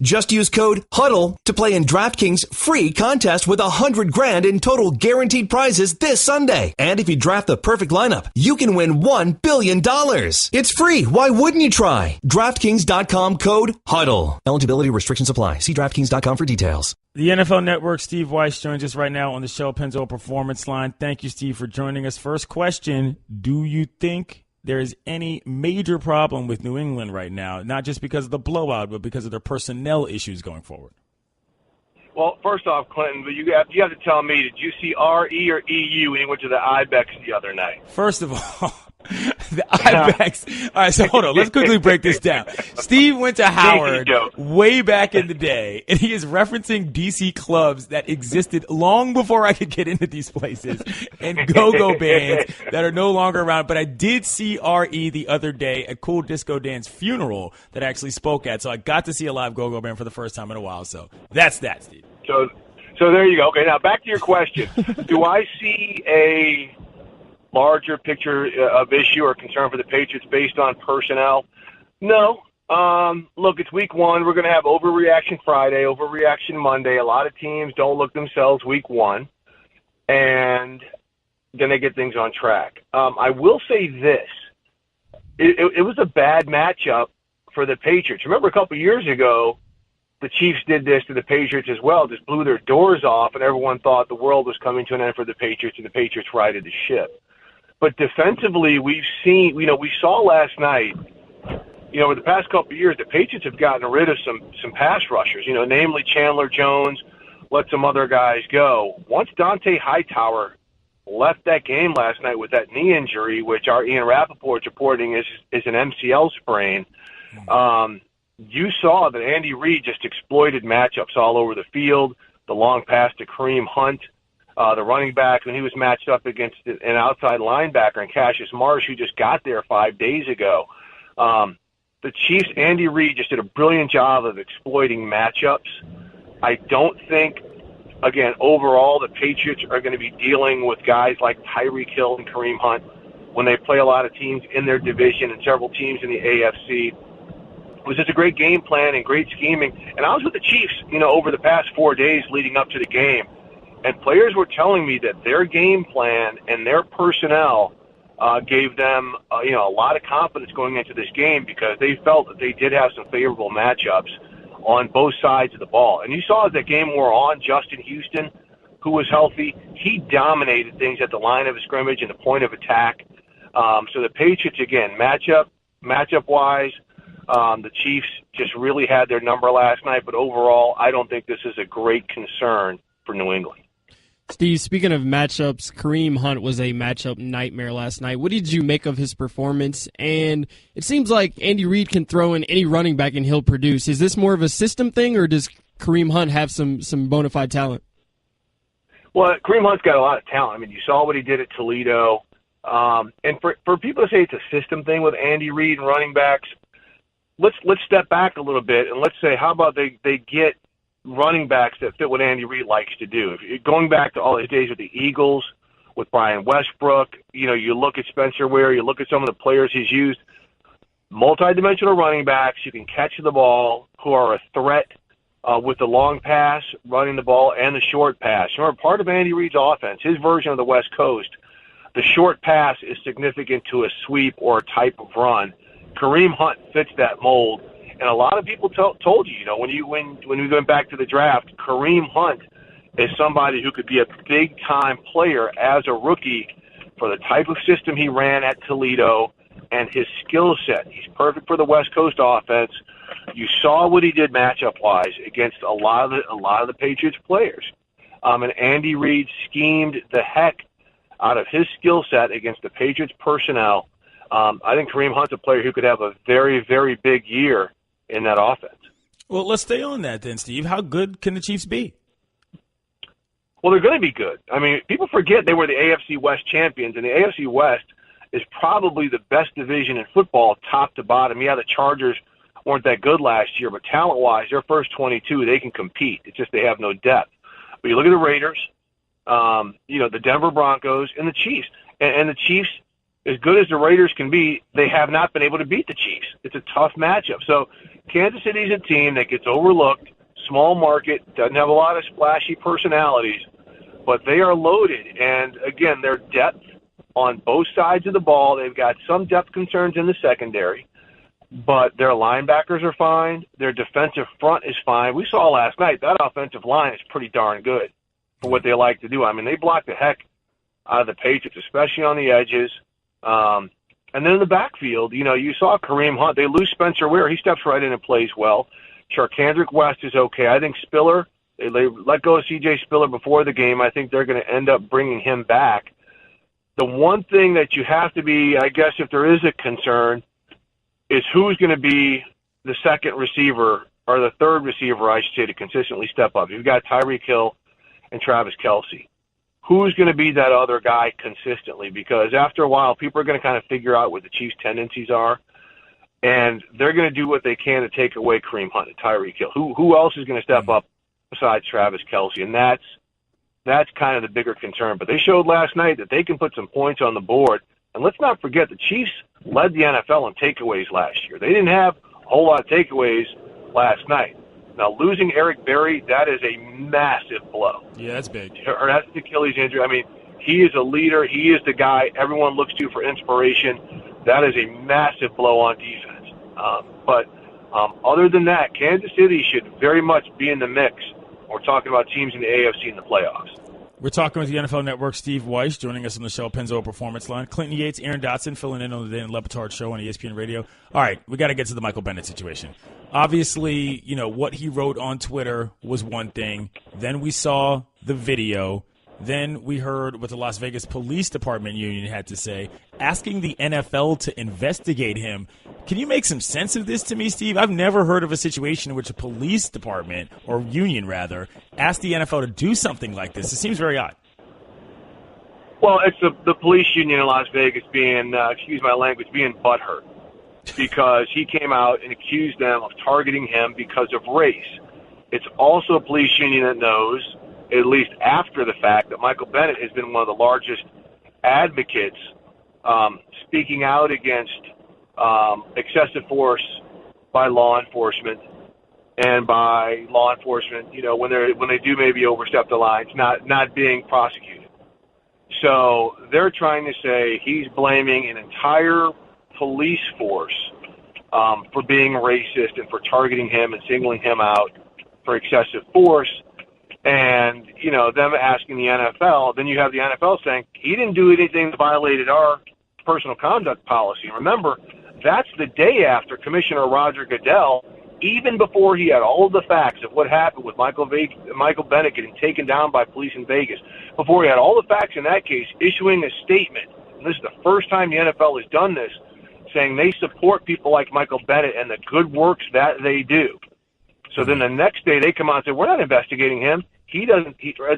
Just use code HUDDLE to play in DraftKings free contest with $100,000 in total guaranteed prizes this Sunday. And if you draft the perfect lineup, you can win $1 billion. It's free. Why wouldn't you try? DraftKings.com code HUDDLE. Eligibility restrictions apply. See DraftKings.com for details. The NFL Network, Steve Wyche, joins us right now on the Shell Pennzoil Performance Line. Thank you, Steve, for joining us. First question, do you think there is any major problem with New England right now, not just because of the blowout, but because of their personnel issues going forward? Well, first off, Clinton, you have to tell me, did you see R-E or E-U when you went to the Ibex the other night? First of all, the Ibex. All right, so hold on. Let's quickly break this down. Steve went to Howard way back in the day, and he is referencing DC clubs that existed long before I could get into these places and go-go bands that are no longer around. But I did see R.E. the other day at Cool Disco Dan's funeral that I actually spoke at, so I got to see a live go-go band for the first time in a while. So that's that, Steve. So there you go. Okay, now back to your question. Do I see a larger picture of issue or concern for the Patriots based on personnel? No. Look, it's week one. We're going to have overreaction Friday, overreaction Monday. A lot of teams don't look themselves week one, and then they get things on track. I will say this. It was a bad matchup for the Patriots. Remember a couple years ago, the Chiefs did this to the Patriots as well, just blew their doors off, and everyone thought the world was coming to an end for the Patriots, and the Patriots righted the ship. But defensively, we saw last night, over the past couple of years, the Patriots have gotten rid of some pass rushers, namely Chandler Jones, let some other guys go. Once Dante Hightower left that game last night with that knee injury, which our Ian Rappaport's reporting is an MCL sprain, you saw that Andy Reid just exploited matchups all over the field, the long pass to Kareem Hunt, the running back, when he was matched up against an outside linebacker, and Cassius Marsh, who just got there 5 days ago. The Chiefs, Andy Reid, just did a brilliant job of exploiting matchups. I don't think, again, overall, the Patriots are going to be dealing with guys like Tyreek Hill and Kareem Hunt when they play a lot of teams in their division and several teams in the AFC. It was just a great game plan and great scheming. And I was with the Chiefs, over the past 4 days leading up to the game. And players were telling me that their game plan and their personnel gave them, a lot of confidence going into this game because they felt that they did have some favorable matchups on both sides of the ball. And you saw as that game wore on, Justin Houston, who was healthy, he dominated things at the line of scrimmage and the point of attack. So the Patriots, again, matchup-wise, the Chiefs just really had their number last night. But overall, I don't think this is a great concern for New England. Steve, speaking of matchups, Kareem Hunt was a matchup nightmare last night. What did you make of his performance? And it seems like Andy Reid can throw in any running back and he'll produce. Is this more of a system thing, or does Kareem Hunt have some bona fide talent? Well, Kareem Hunt's got a lot of talent. I mean, you saw what he did at Toledo. And for people to say it's a system thing with Andy Reid and running backs, let's step back a little bit and let's say, how about they get running backs that fit what Andy Reid likes to do? Going back to all his days with the Eagles with Brian Westbrook. You know, you look at Spencer Ware, you look at some of the players he's used. Multi-dimensional running backs who can catch the ball, who are a threat with the long pass, running the ball, and the short pass. Remember, part of Andy Reid's offense, his version of the West Coast, the short pass is significant to a sweep or a type of run. Kareem Hunt fits that mold. And a lot of people told you, when we went back to the draft, Kareem Hunt is somebody who could be a big-time player as a rookie for the type of system he ran at Toledo and his skill set. He's perfect for the West Coast offense. You saw what he did matchup-wise against a lot of the Patriots players. And Andy Reid schemed the heck out of his skill set against the Patriots personnel. I think Kareem Hunt's a player who could have a very, very big year in that offense. Well, let's stay on that then, Steve. How good can the Chiefs be? Well, they're going to be good. I mean, people forget they were the AFC West champions, and the AFC West is probably the best division in football, top to bottom. Yeah, the Chargers weren't that good last year, but talent-wise, their first 22, they can compete. It's just they have no depth. But you look at the Raiders, the Denver Broncos, and the Chiefs. And the Chiefs, as good as the Raiders can be, they have not been able to beat the Chiefs. It's a tough matchup. So Kansas City's a team that gets overlooked, small market, doesn't have a lot of splashy personalities, but they are loaded. And, again, their depth on both sides of the ball, they've got some depth concerns in the secondary, but their linebackers are fine. Their defensive front is fine. We saw last night that offensive line is pretty darn good for what they like to do. I mean, they block the heck out of the Patriots, especially on the edges. And then in the backfield, you saw Kareem Hunt. They lose Spencer Ware. He steps right in and plays well. Charkandrick West is okay. I think Spiller, they let go of C.J. Spiller before the game. I think they're going to end up bringing him back. The one thing that you have to be, I guess, if there is a concern, is who's going to be the second receiver or the third receiver, I should say, to consistently step up. You've got Tyreek Hill and Travis Kelce. Who's going to be that other guy consistently? Because after a while, people are going to kind of figure out what the Chiefs' tendencies are, and they're going to do what they can to take away Kareem Hunt and Tyreek Hill. Who else is going to step up besides Travis Kelce? And that's kind of the bigger concern. But they showed last night that they can put some points on the board. And let's not forget, the Chiefs led the NFL in takeaways last year. They didn't have a whole lot of takeaways last night. Now, losing Eric Berry, that is a massive blow. Yeah, that's big. Or that's the Achilles injury. I mean, he is a leader. He is the guy everyone looks to for inspiration. That is a massive blow on defense. But other than that, Kansas City should very much be in the mix. We're talking about teams in the AFC in the playoffs. We're talking with the NFL Network's Steve Wyche, joining us on the Shell Pennzoil Performance Line. Clinton Yates, Aaron Dodson, filling in on the Dan Batard show on ESPN Radio. All right, we got to get to the Michael Bennett situation. Obviously, what he wrote on Twitter was one thing. Then we saw the video. Then we heard what the Las Vegas Police Department Union had to say, asking the NFL to investigate him. Can you make some sense of this to me, Steve? I've never heard of a situation in which a police department, or union rather, asked the NFL to do something like this. It seems very odd. Well, it's the police union in Las Vegas being, excuse my language, being butthurt because he came out and accused them of targeting him because of race. It's also a police union that knows, at least after the fact, that Michael Bennett has been one of the largest advocates speaking out against excessive force by law enforcement and by law enforcement, when they do maybe overstep the lines, not being prosecuted. So they're trying to say he's blaming an entire police force for being racist and for targeting him and singling him out for excessive force. And, them asking the NFL, then you have the NFL saying he didn't do anything that violated our personal conduct policy. Remember, that's the day after Commissioner Roger Goodell, even before he had all of the facts of what happened with Michael Bennett getting taken down by police in Vegas, before he had all the facts in that case, issuing a statement, and this is the first time the NFL has done this, saying they support people like Michael Bennett and the good works that they do. So then the next day they come out and say, we're not investigating him. He doesn't,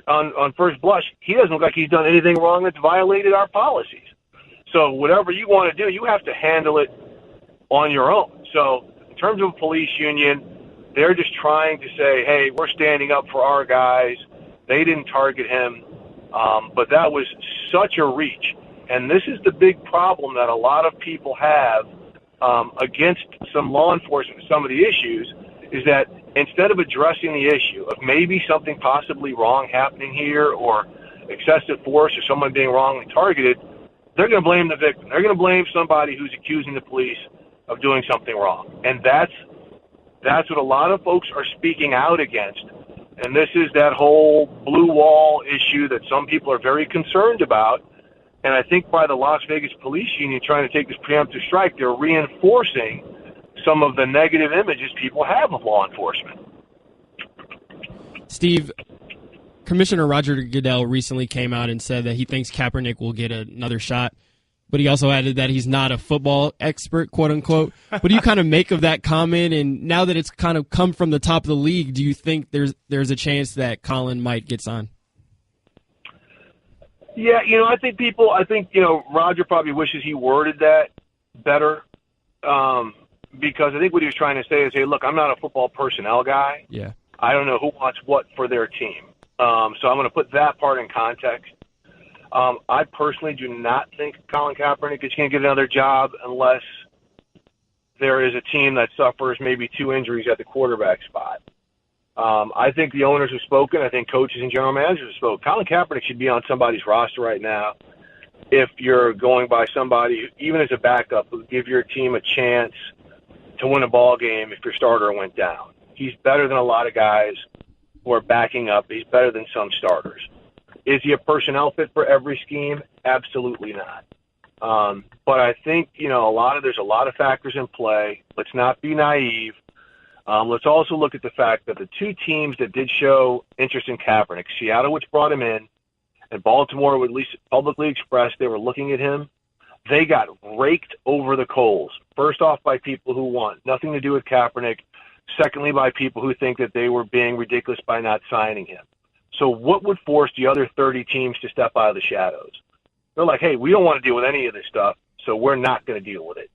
on first blush, he doesn't look like he's done anything wrong that's violated our policies. So whatever you want to do, you have to handle it on your own. So in terms of a police union, they're just trying to say, hey, we're standing up for our guys. They didn't target him. But that was such a reach. And this is the big problem that a lot of people have against some law enforcement, some of the issues, is that instead of addressing the issue of maybe something possibly wrong happening here or excessive force or someone being wrongly targeted, they're going to blame the victim. They're going to blame somebody who's accusing the police of doing something wrong. And that's what a lot of folks are speaking out against. And this is that whole blue wall issue that some people are very concerned about. And I think by the Las Vegas Police Union trying to take this preemptive strike, they're reinforcing some of the negative images people have of law enforcement. Steve, Commissioner Roger Goodell recently came out and said that he thinks Kaepernick will get another shot, but he also added that he's not a football expert, quote unquote. What do you kind of make of that comment? And now that it's kind of come from the top of the league, do you think there's a chance that Colin might get signed? Yeah, I think Roger probably wishes he worded that better, because I think what he was trying to say is, hey, look, I'm not a football personnel guy. Yeah. I don't know who wants what for their team. So I'm going to put that part in context. I personally do not think Colin Kaepernick is going to get another job unless there is a team that suffers maybe 2 injuries at the quarterback spot. I think the owners have spoken. I think coaches and general managers have spoken. Colin Kaepernick should be on somebody's roster right now. If you're going by somebody, even as a backup, who give your team a chance to win a ball game if your starter went down. He's better than a lot of guys who are backing up. He's better than some starters. Is he a personnel fit for every scheme? Absolutely not. But I think, there's a lot of factors in play. Let's not be naive. Let's also look at the fact that the 2 teams that did show interest in Kaepernick, Seattle, which brought him in, and Baltimore, at least publicly expressed they were looking at him, they got raked over the coals. First off, by people who want nothing to do with Kaepernick. Secondly, by people who think that they were being ridiculous by not signing him. So what would force the other 30 teams to step out of the shadows? They're like, hey, we don't want to deal with any of this stuff, so we're not going to deal with it.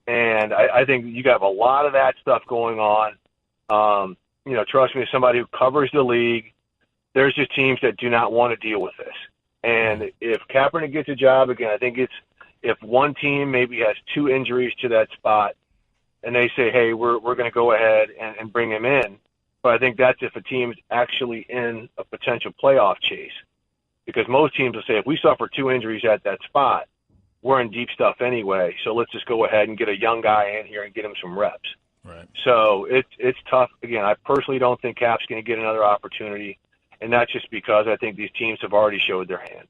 And I think you got a lot of that stuff going on. Trust me, as somebody who covers the league, there's just teams that do not want to deal with this. And if Kaepernick gets a job, again, I think it's if one team maybe has 2 injuries to that spot and they say, hey, we're going to go ahead and bring him in. But I think that's if a team's actually in a potential playoff chase. Because most teams will say, if we suffer 2 injuries at that spot, we're in deep stuff anyway, so let's just go ahead and get a young guy in here and get him some reps. Right. So it's tough. Again, I personally don't think Cap's going to get another opportunity, and that's just because I think these teams have already showed their hand.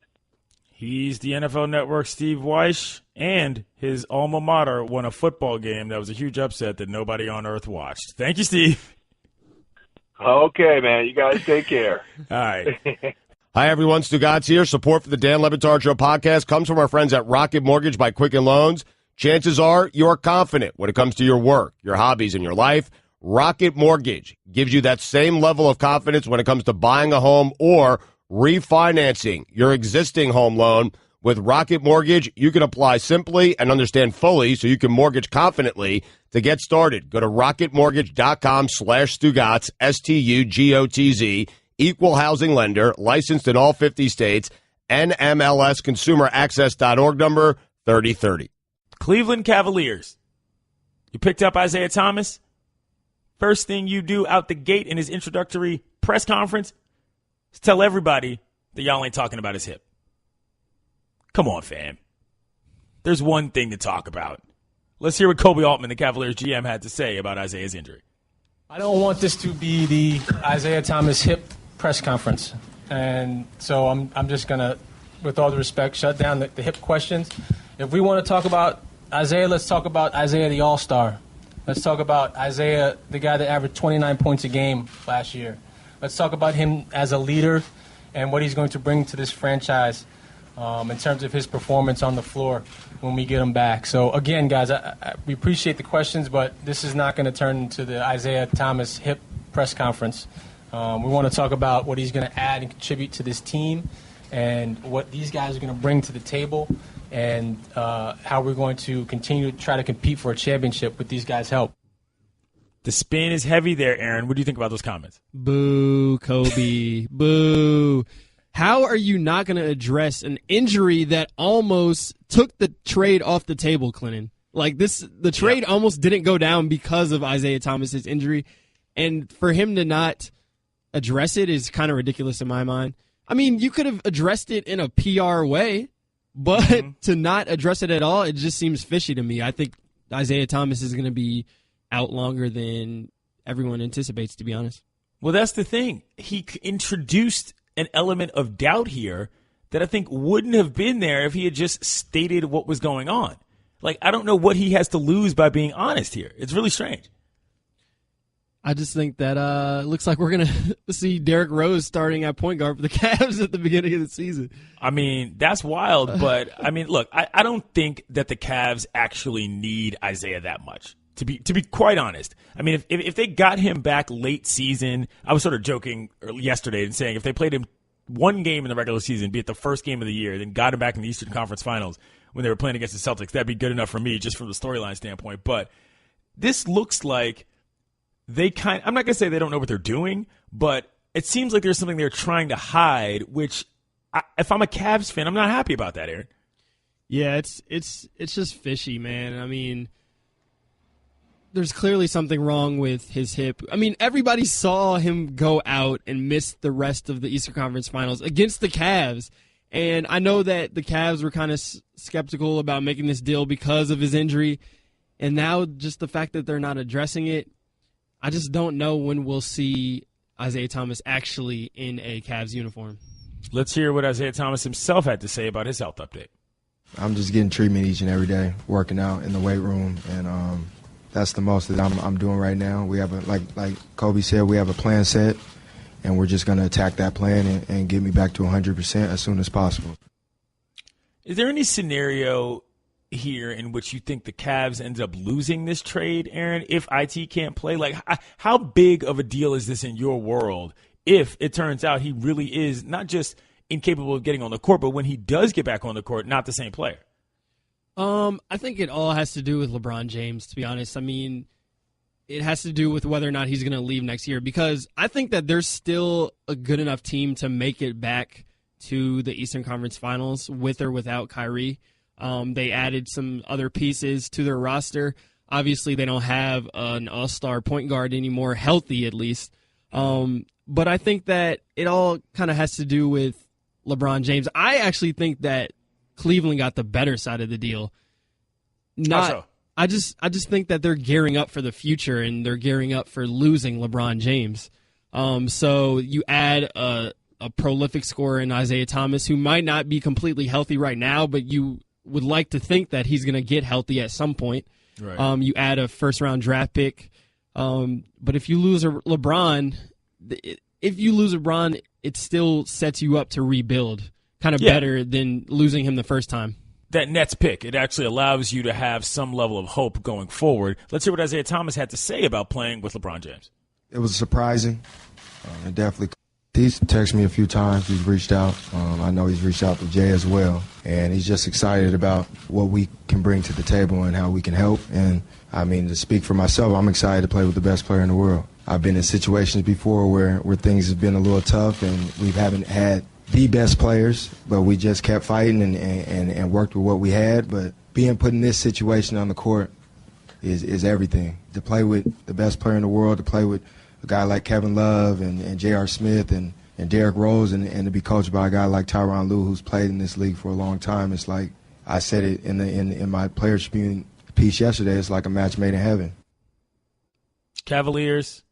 He's the NFL Network's Steve Wyche, and his alma mater won a football game that was a huge upset that nobody on earth watched. Thank you, Steve. Okay, man. You guys take care. All right. Hi, everyone. Stugotz here. Support for the Dan Le Batard Show podcast comes from our friends at Rocket Mortgage by Quicken Loans. Chances are you're confident when it comes to your work, your hobbies, and your life. Rocket Mortgage gives you that same level of confidence when it comes to buying a home or refinancing your existing home loan. With Rocket Mortgage, you can apply simply and understand fully so you can mortgage confidently. To get started, go to rocketmortgage.com/Stugotz, STUGOTZ. Equal housing lender, licensed in all 50 states, NMLSconsumeraccess.org number 3030. Cleveland Cavaliers. You picked up Isaiah Thomas. First thing you do out the gate in his introductory press conference is tell everybody that y'all ain't talking about his hip. Come on, fam. There's one thing to talk about. Let's hear what Kobe Altman, the Cavaliers GM, had to say about Isaiah's injury. I don't want this to be the Isaiah Thomas hip press conference. And so I'm just going to, with all the respect, shut down the hip questions. If we want to talk about Isaiah, let's talk about Isaiah the All-Star. Let's talk about Isaiah, the guy that averaged 29 points a game last year. Let's talk about him as a leader and what he's going to bring to this franchise in terms of his performance on the floor when we get him back. So, again, guys, we appreciate the questions, but this is not going to turn into the Isaiah Thomas hip press conference. We want to talk about what he's going to add and contribute to this team and what these guys are going to bring to the table and how we're going to continue to try to compete for a championship with these guys' help. The spin is heavy there, Aaron. What do you think about those comments? Boo, Kobe. Boo. how are you not going to address an injury that almost took the trade off the table, Clinton? Like the trade almost didn't go down because of Isaiah Thomas's injury, and for him to not address it is kind of ridiculous in my mind. I mean, you could have addressed it in a PR way, but to not address it at all, it just seems fishy to me. I think Isaiah Thomas is going to be out longer than everyone anticipates, to be honest. Well, that's the thing. He introduced an element of doubt here that I think wouldn't have been there if he had just stated what was going on. Like, I don't know what he has to lose by being honest here. It's really strange. I just think that it looks like we're going to see Derrick Rose starting at point guard for the Cavs at the beginning of the season. I mean, that's wild, but, I mean, look, I don't think that the Cavs actually need Isaiah that much, to be quite honest. I mean, if they got him back late season, I was sort of joking yesterday and saying if they played him one game in the regular season, be it the first game of the year, then got him back in the Eastern Conference Finals when they were playing against the Celtics, that'd be good enough for me just from the storyline standpoint. But this looks like I'm not going to say they don't know what they're doing, but it seems like there's something they're trying to hide, which if I'm a Cavs fan, I'm not happy about that, Aaron. Yeah, it's just fishy, man. I mean, there's clearly something wrong with his hip. I mean, everybody saw him go out and miss the rest of the Eastern Conference Finals against the Cavs. And I know that the Cavs were kind of skeptical about making this deal because of his injury. And now just the fact that they're not addressing it, I just don't know when we'll see Isaiah Thomas actually in a Cavs uniform. Let's hear what Isaiah Thomas himself had to say about his health update. I'm just getting treatment each and every day, working out in the weight room, and that's the most that I'm doing right now. We have like Kobe said, we have a plan set, and we're just going to attack that plan and get me back to 100% as soon as possible. Is there any scenario here in which you think the Cavs ended up losing this trade, Aaron, if IT can't play? Like, how big of a deal is this in your world if it turns out he really is not just incapable of getting on the court, but when he does get back on the court, not the same player? I think it all has to do with LeBron James, to be honest. I mean, it has to do with whether or not he's going to leave next year, because I think that there's still a good enough team to make it back to the Eastern Conference Finals with or without Kyrie. They added some other pieces to their roster. Obviously, they don't have an all-star point guard anymore, healthy at least. But I think that it all kind of has to do with LeBron James. I actually think that Cleveland got the better side of the deal. I just think that they're gearing up for the future, and they're gearing up for losing LeBron James. So you add a prolific scorer in Isaiah Thomas, who might not be completely healthy right now, but you would like to think that he's going to get healthy at some point. Right. You add a first-round draft pick. But if you lose LeBron, it still sets you up to rebuild kind of better than losing him the first time. That Nets pick, it actually allows you to have some level of hope going forward. Let's hear what Isaiah Thomas had to say about playing with LeBron James. It was surprising. It definitely. He's texted me a few times. He's reached out. I know he's reached out to Jay as well. And he's just excited about what we can bring to the table and how we can help. And, I mean, to speak for myself, I'm excited to play with the best player in the world. I've been in situations before where things have been a little tough and we haven't had the best players, but we just kept fighting and worked with what we had. But being put in this situation on the court is everything. To play with the best player in the world, to play with a guy like Kevin Love and J.R. Smith and Derrick Rose and to be coached by a guy like Tyronn Lue, who's played in this league for a long time, it's like I said it in my Players Tribune piece yesterday, it's like a match made in heaven. Cavaliers,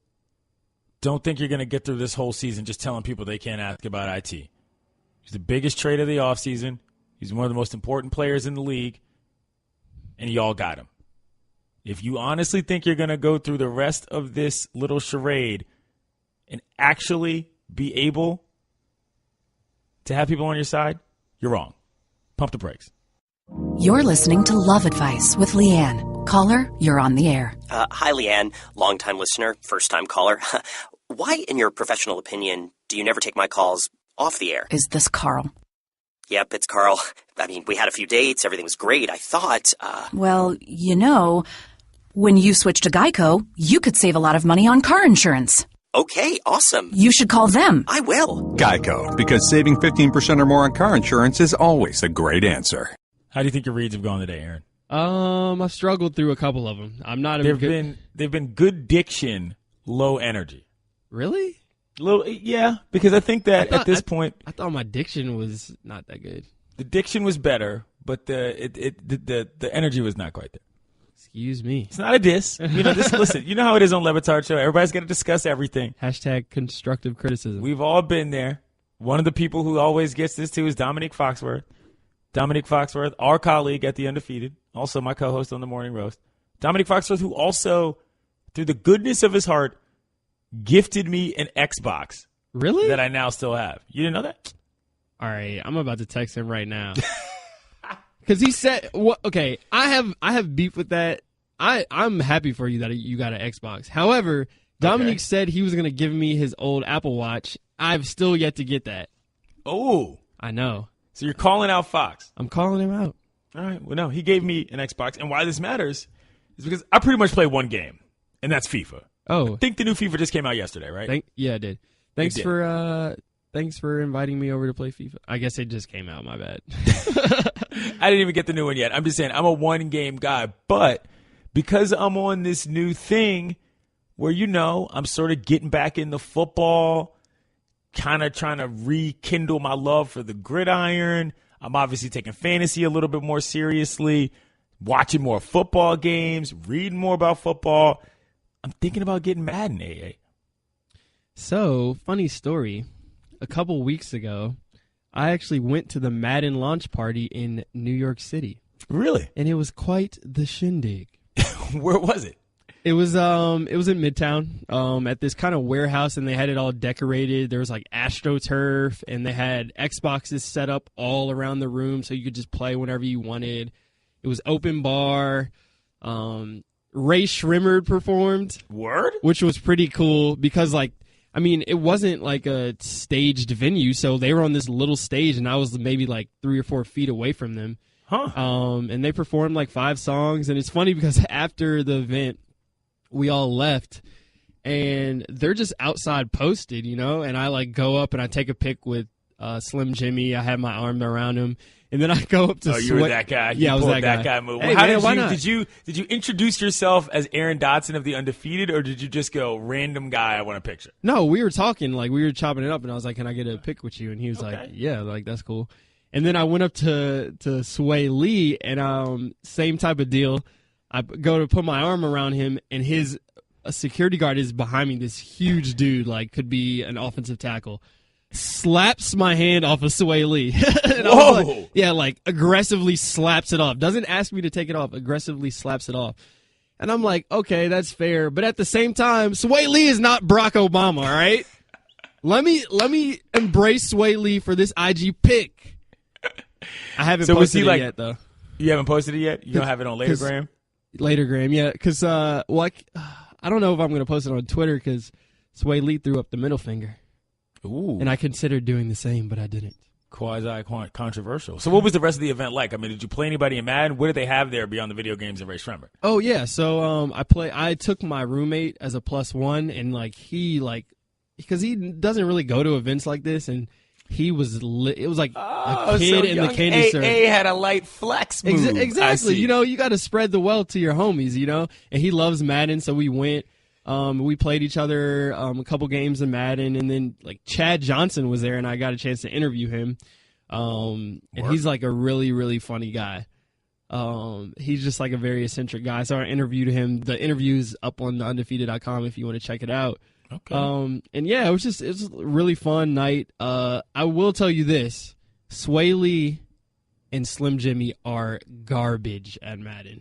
don't think you're going to get through this whole season just telling people they can't ask about IT. He's the biggest trade of the offseason. He's one of the most important players in the league, and y'all got him. If you honestly think you're going to go through the rest of this little charade and actually be able to have people on your side, you're wrong. Pump the brakes. You're listening to Love Advice with Leanne. Caller, you're on the air. Hi, Leanne. Longtime listener, first-time caller. Why, in your professional opinion, do you never take my calls off the air? Is this Carl? Yep, it's Carl. I mean, we had a few dates. Everything was great. I thought, Well, when you switch to Geico, you could save a lot of money on car insurance. Okay, awesome. You should call them. I will. Geico, because saving 15% or more on car insurance is always a great answer. How do you think your reads have gone today, Aaron? I've struggled through a couple of them. I'm not. They've been good diction, low energy. Really? Yeah, because I think that at this point, I thought my diction was not that good. The diction was better, but the energy was not quite there. Excuse me. It's not a diss. Listen, you know how it is on LeBatard Show. Everybody's got to discuss everything. # constructive criticism. We've all been there. One of the people who always gets this too is Dominique Foxworth. Dominique Foxworth, our colleague at The Undefeated, also my co-host on the Morning Roast. Dominique Foxworth, who also, through the goodness of his heart, gifted me an Xbox. Really? That I now still have. You didn't know that? All right, I'm about to text him right now. Because he said, okay, I have beef with that. I'm happy for you that you got an Xbox. However, Dominique said he was going to give me his old Apple Watch. I've still yet to get that. Oh. I know. So you're calling out Fox. I'm calling him out. All right. Well, no, he gave me an Xbox. And why this matters is because I pretty much play one game, and that's FIFA. Oh. I think the new FIFA just came out yesterday, right? Yeah, it did. Thanks for inviting me over to play FIFA. I guess it just came out, my bad. I didn't even get the new one yet. I'm just saying I'm a one-game guy. But because I'm on this new thing where, I'm sort of getting back into football, kind of trying to rekindle my love for the gridiron. I'm obviously taking fantasy a little bit more seriously, watching more football games, reading more about football. I'm thinking about getting Madden, AA. So, funny story. A couple weeks ago, I actually went to the Madden launch party in New York City. Really? And it was quite the shindig. Where was it? It was in Midtown, at this kind of warehouse, and they had it all decorated. There was like AstroTurf, and they had Xboxes set up all around the room so you could just play whenever you wanted. It was open bar. Ray Shrimmer performed. Word? Which was pretty cool because, it wasn't like a staged venue, so they were on this little stage, and I was maybe like 3 or 4 feet away from them. Huh. And they performed like 5 songs, and it's funny because after the event, we all left, and they're just outside posted, and I go up and I take a pic with Slim Jimmy. I had my arm around him. And then I go up to you were that guy. Yeah, I was that guy move. Hey, well, man, why not? Did you introduce yourself as Aaron Dodson of the Undefeated, or did you just go random guy I want a picture? No, we were talking, we were chopping it up, and I was like, "Can I get a pic with you?" And he was like, "Yeah, that's cool." And then I went up to Sway Lee, and same type of deal. I go to put my arm around him, and a security guard is behind me. This huge dude, could be an offensive tackle. Slaps my hand off of Sway Lee. And Whoa! Aggressively slaps it off. Doesn't ask me to take it off. Aggressively slaps it off. And I'm like, okay, that's fair. But at the same time, Sway Lee is not Barack Obama, all right? Let me embrace Sway Lee for this IG pic. I haven't posted it yet, though. You haven't posted it yet? You don't have it on Latergram? Latergram, yeah. Because, I don't know if I'm going to post it on Twitter because Sway Lee threw up the middle finger. Ooh. And I considered doing the same, but I didn't. Quasi-controversial. So what was the rest of the event like? Did you play anybody in Madden? What did they have there beyond the video games and Ray Shrimmer? Oh, yeah. So I took my roommate as a +1, and because he doesn't really go to events like this, and he was it was like a kid in the candy store. AA had a light flex move. Exactly. You got to spread the wealth to your homies, and he loves Madden, so we went. We played each other a couple games in Madden, and then Chad Johnson was there, and I got a chance to interview him. And he's a really, really funny guy. He's just a very eccentric guy. So I interviewed him. The interview's up on theundefeated.com if you want to check it out. Okay. And yeah, it was a really fun night. I will tell you this: Sway Lee and Slim Jimmy are garbage at Madden.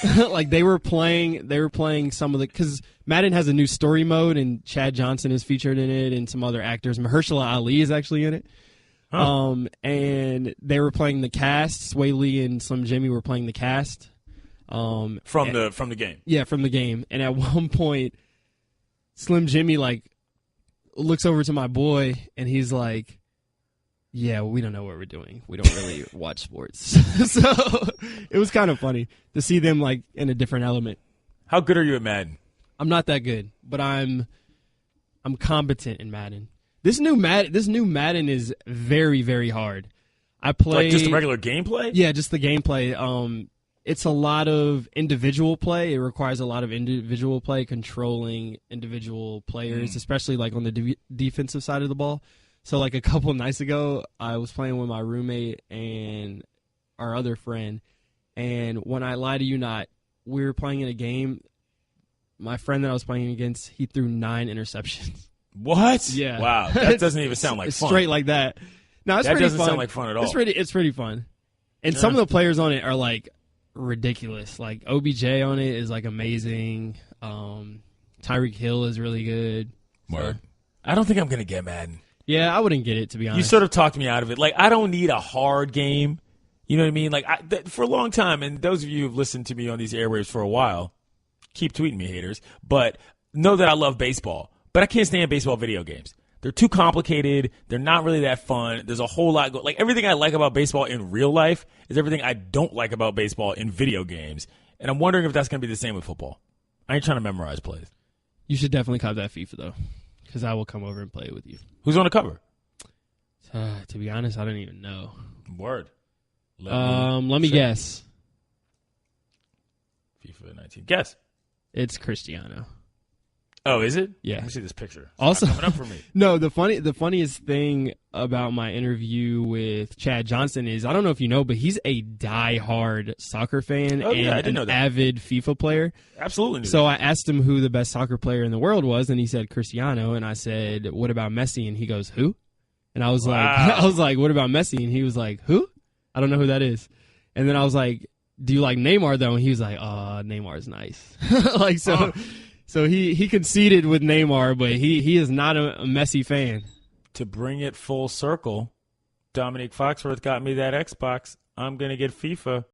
They were playing some of because Madden has a new story mode, and Chad Johnson is featured in it, and some other actors. Mahershala Ali is actually in it. Huh. And they were playing the cast. Sway Lee and Slim Jimmy were playing the cast. From the game. Yeah, from the game. And at one point, Slim Jimmy looks over to my boy, and he's like, "Yeah, we don't know what we're doing. We don't really watch sports." So it was kind of funny to see them in a different element. How good are you at Madden? I'm not that good, but I'm I'm competent in Madden. This new Madden is very, very hard. I play like just the regular gameplay. Yeah, just the gameplay. It's a lot of individual play. It requires a lot of individual play, controlling individual players, especially like on the defensive side of the ball. So like a couple nights ago, I was playing with my roommate and our other friend, and when I lie to you not, we were playing in a game. My friend that I was playing against, he threw 9 interceptions. What? Yeah. Wow. That doesn't even sound like fun. Straight like that. No, it's that pretty doesn't fun. sound like fun at all. It's pretty fun. And some of the players on it are like ridiculous. Like OBJ on it is like amazing. Tyreek Hill is really good. Word. I don't think I'm gonna get Madden. Yeah, I wouldn't get it, to be honest. You sort of talked me out of it. Like, I don't need a hard game. You know what I mean? Like, for a long time, and those of you who've listened to me on these airwaves for a while, keep tweeting me, haters, but know that I love baseball. But I can't stand baseball video games. They're too complicated. They're not really that fun. There's a whole lot. Like, everything I like about baseball in real life is everything I don't like about baseball in video games. And I'm wondering if that's going to be the same with football. I ain't trying to memorize plays. You should definitely cop that FIFA, though, because I will come over and play it with you. Who's on the cover? To be honest, I don't even know. Word. Let me guess. FIFA 19. Guess. It's Cristiano. Oh, is it? Yeah. Let me see this picture. It's also, not coming up for me. No, the funniest thing about my interview with Chad Johnson is, I don't know if you know, but he's a die-hard soccer fan I didn't and know an that. avid FIFA player. Absolutely. So I asked him who the best soccer player in the world was, and he said Cristiano, and I said, what about Messi? And he goes, who? And I was like, what about Messi? And he was like, who? I don't know who that is. And then I was like, do you like Neymar though? And he was like, Neymar's nice. Like, so. So he conceded with Neymar, but he is not a Messi fan. To bring it full circle, Dominique Foxworth got me that Xbox. I'm going to get FIFA.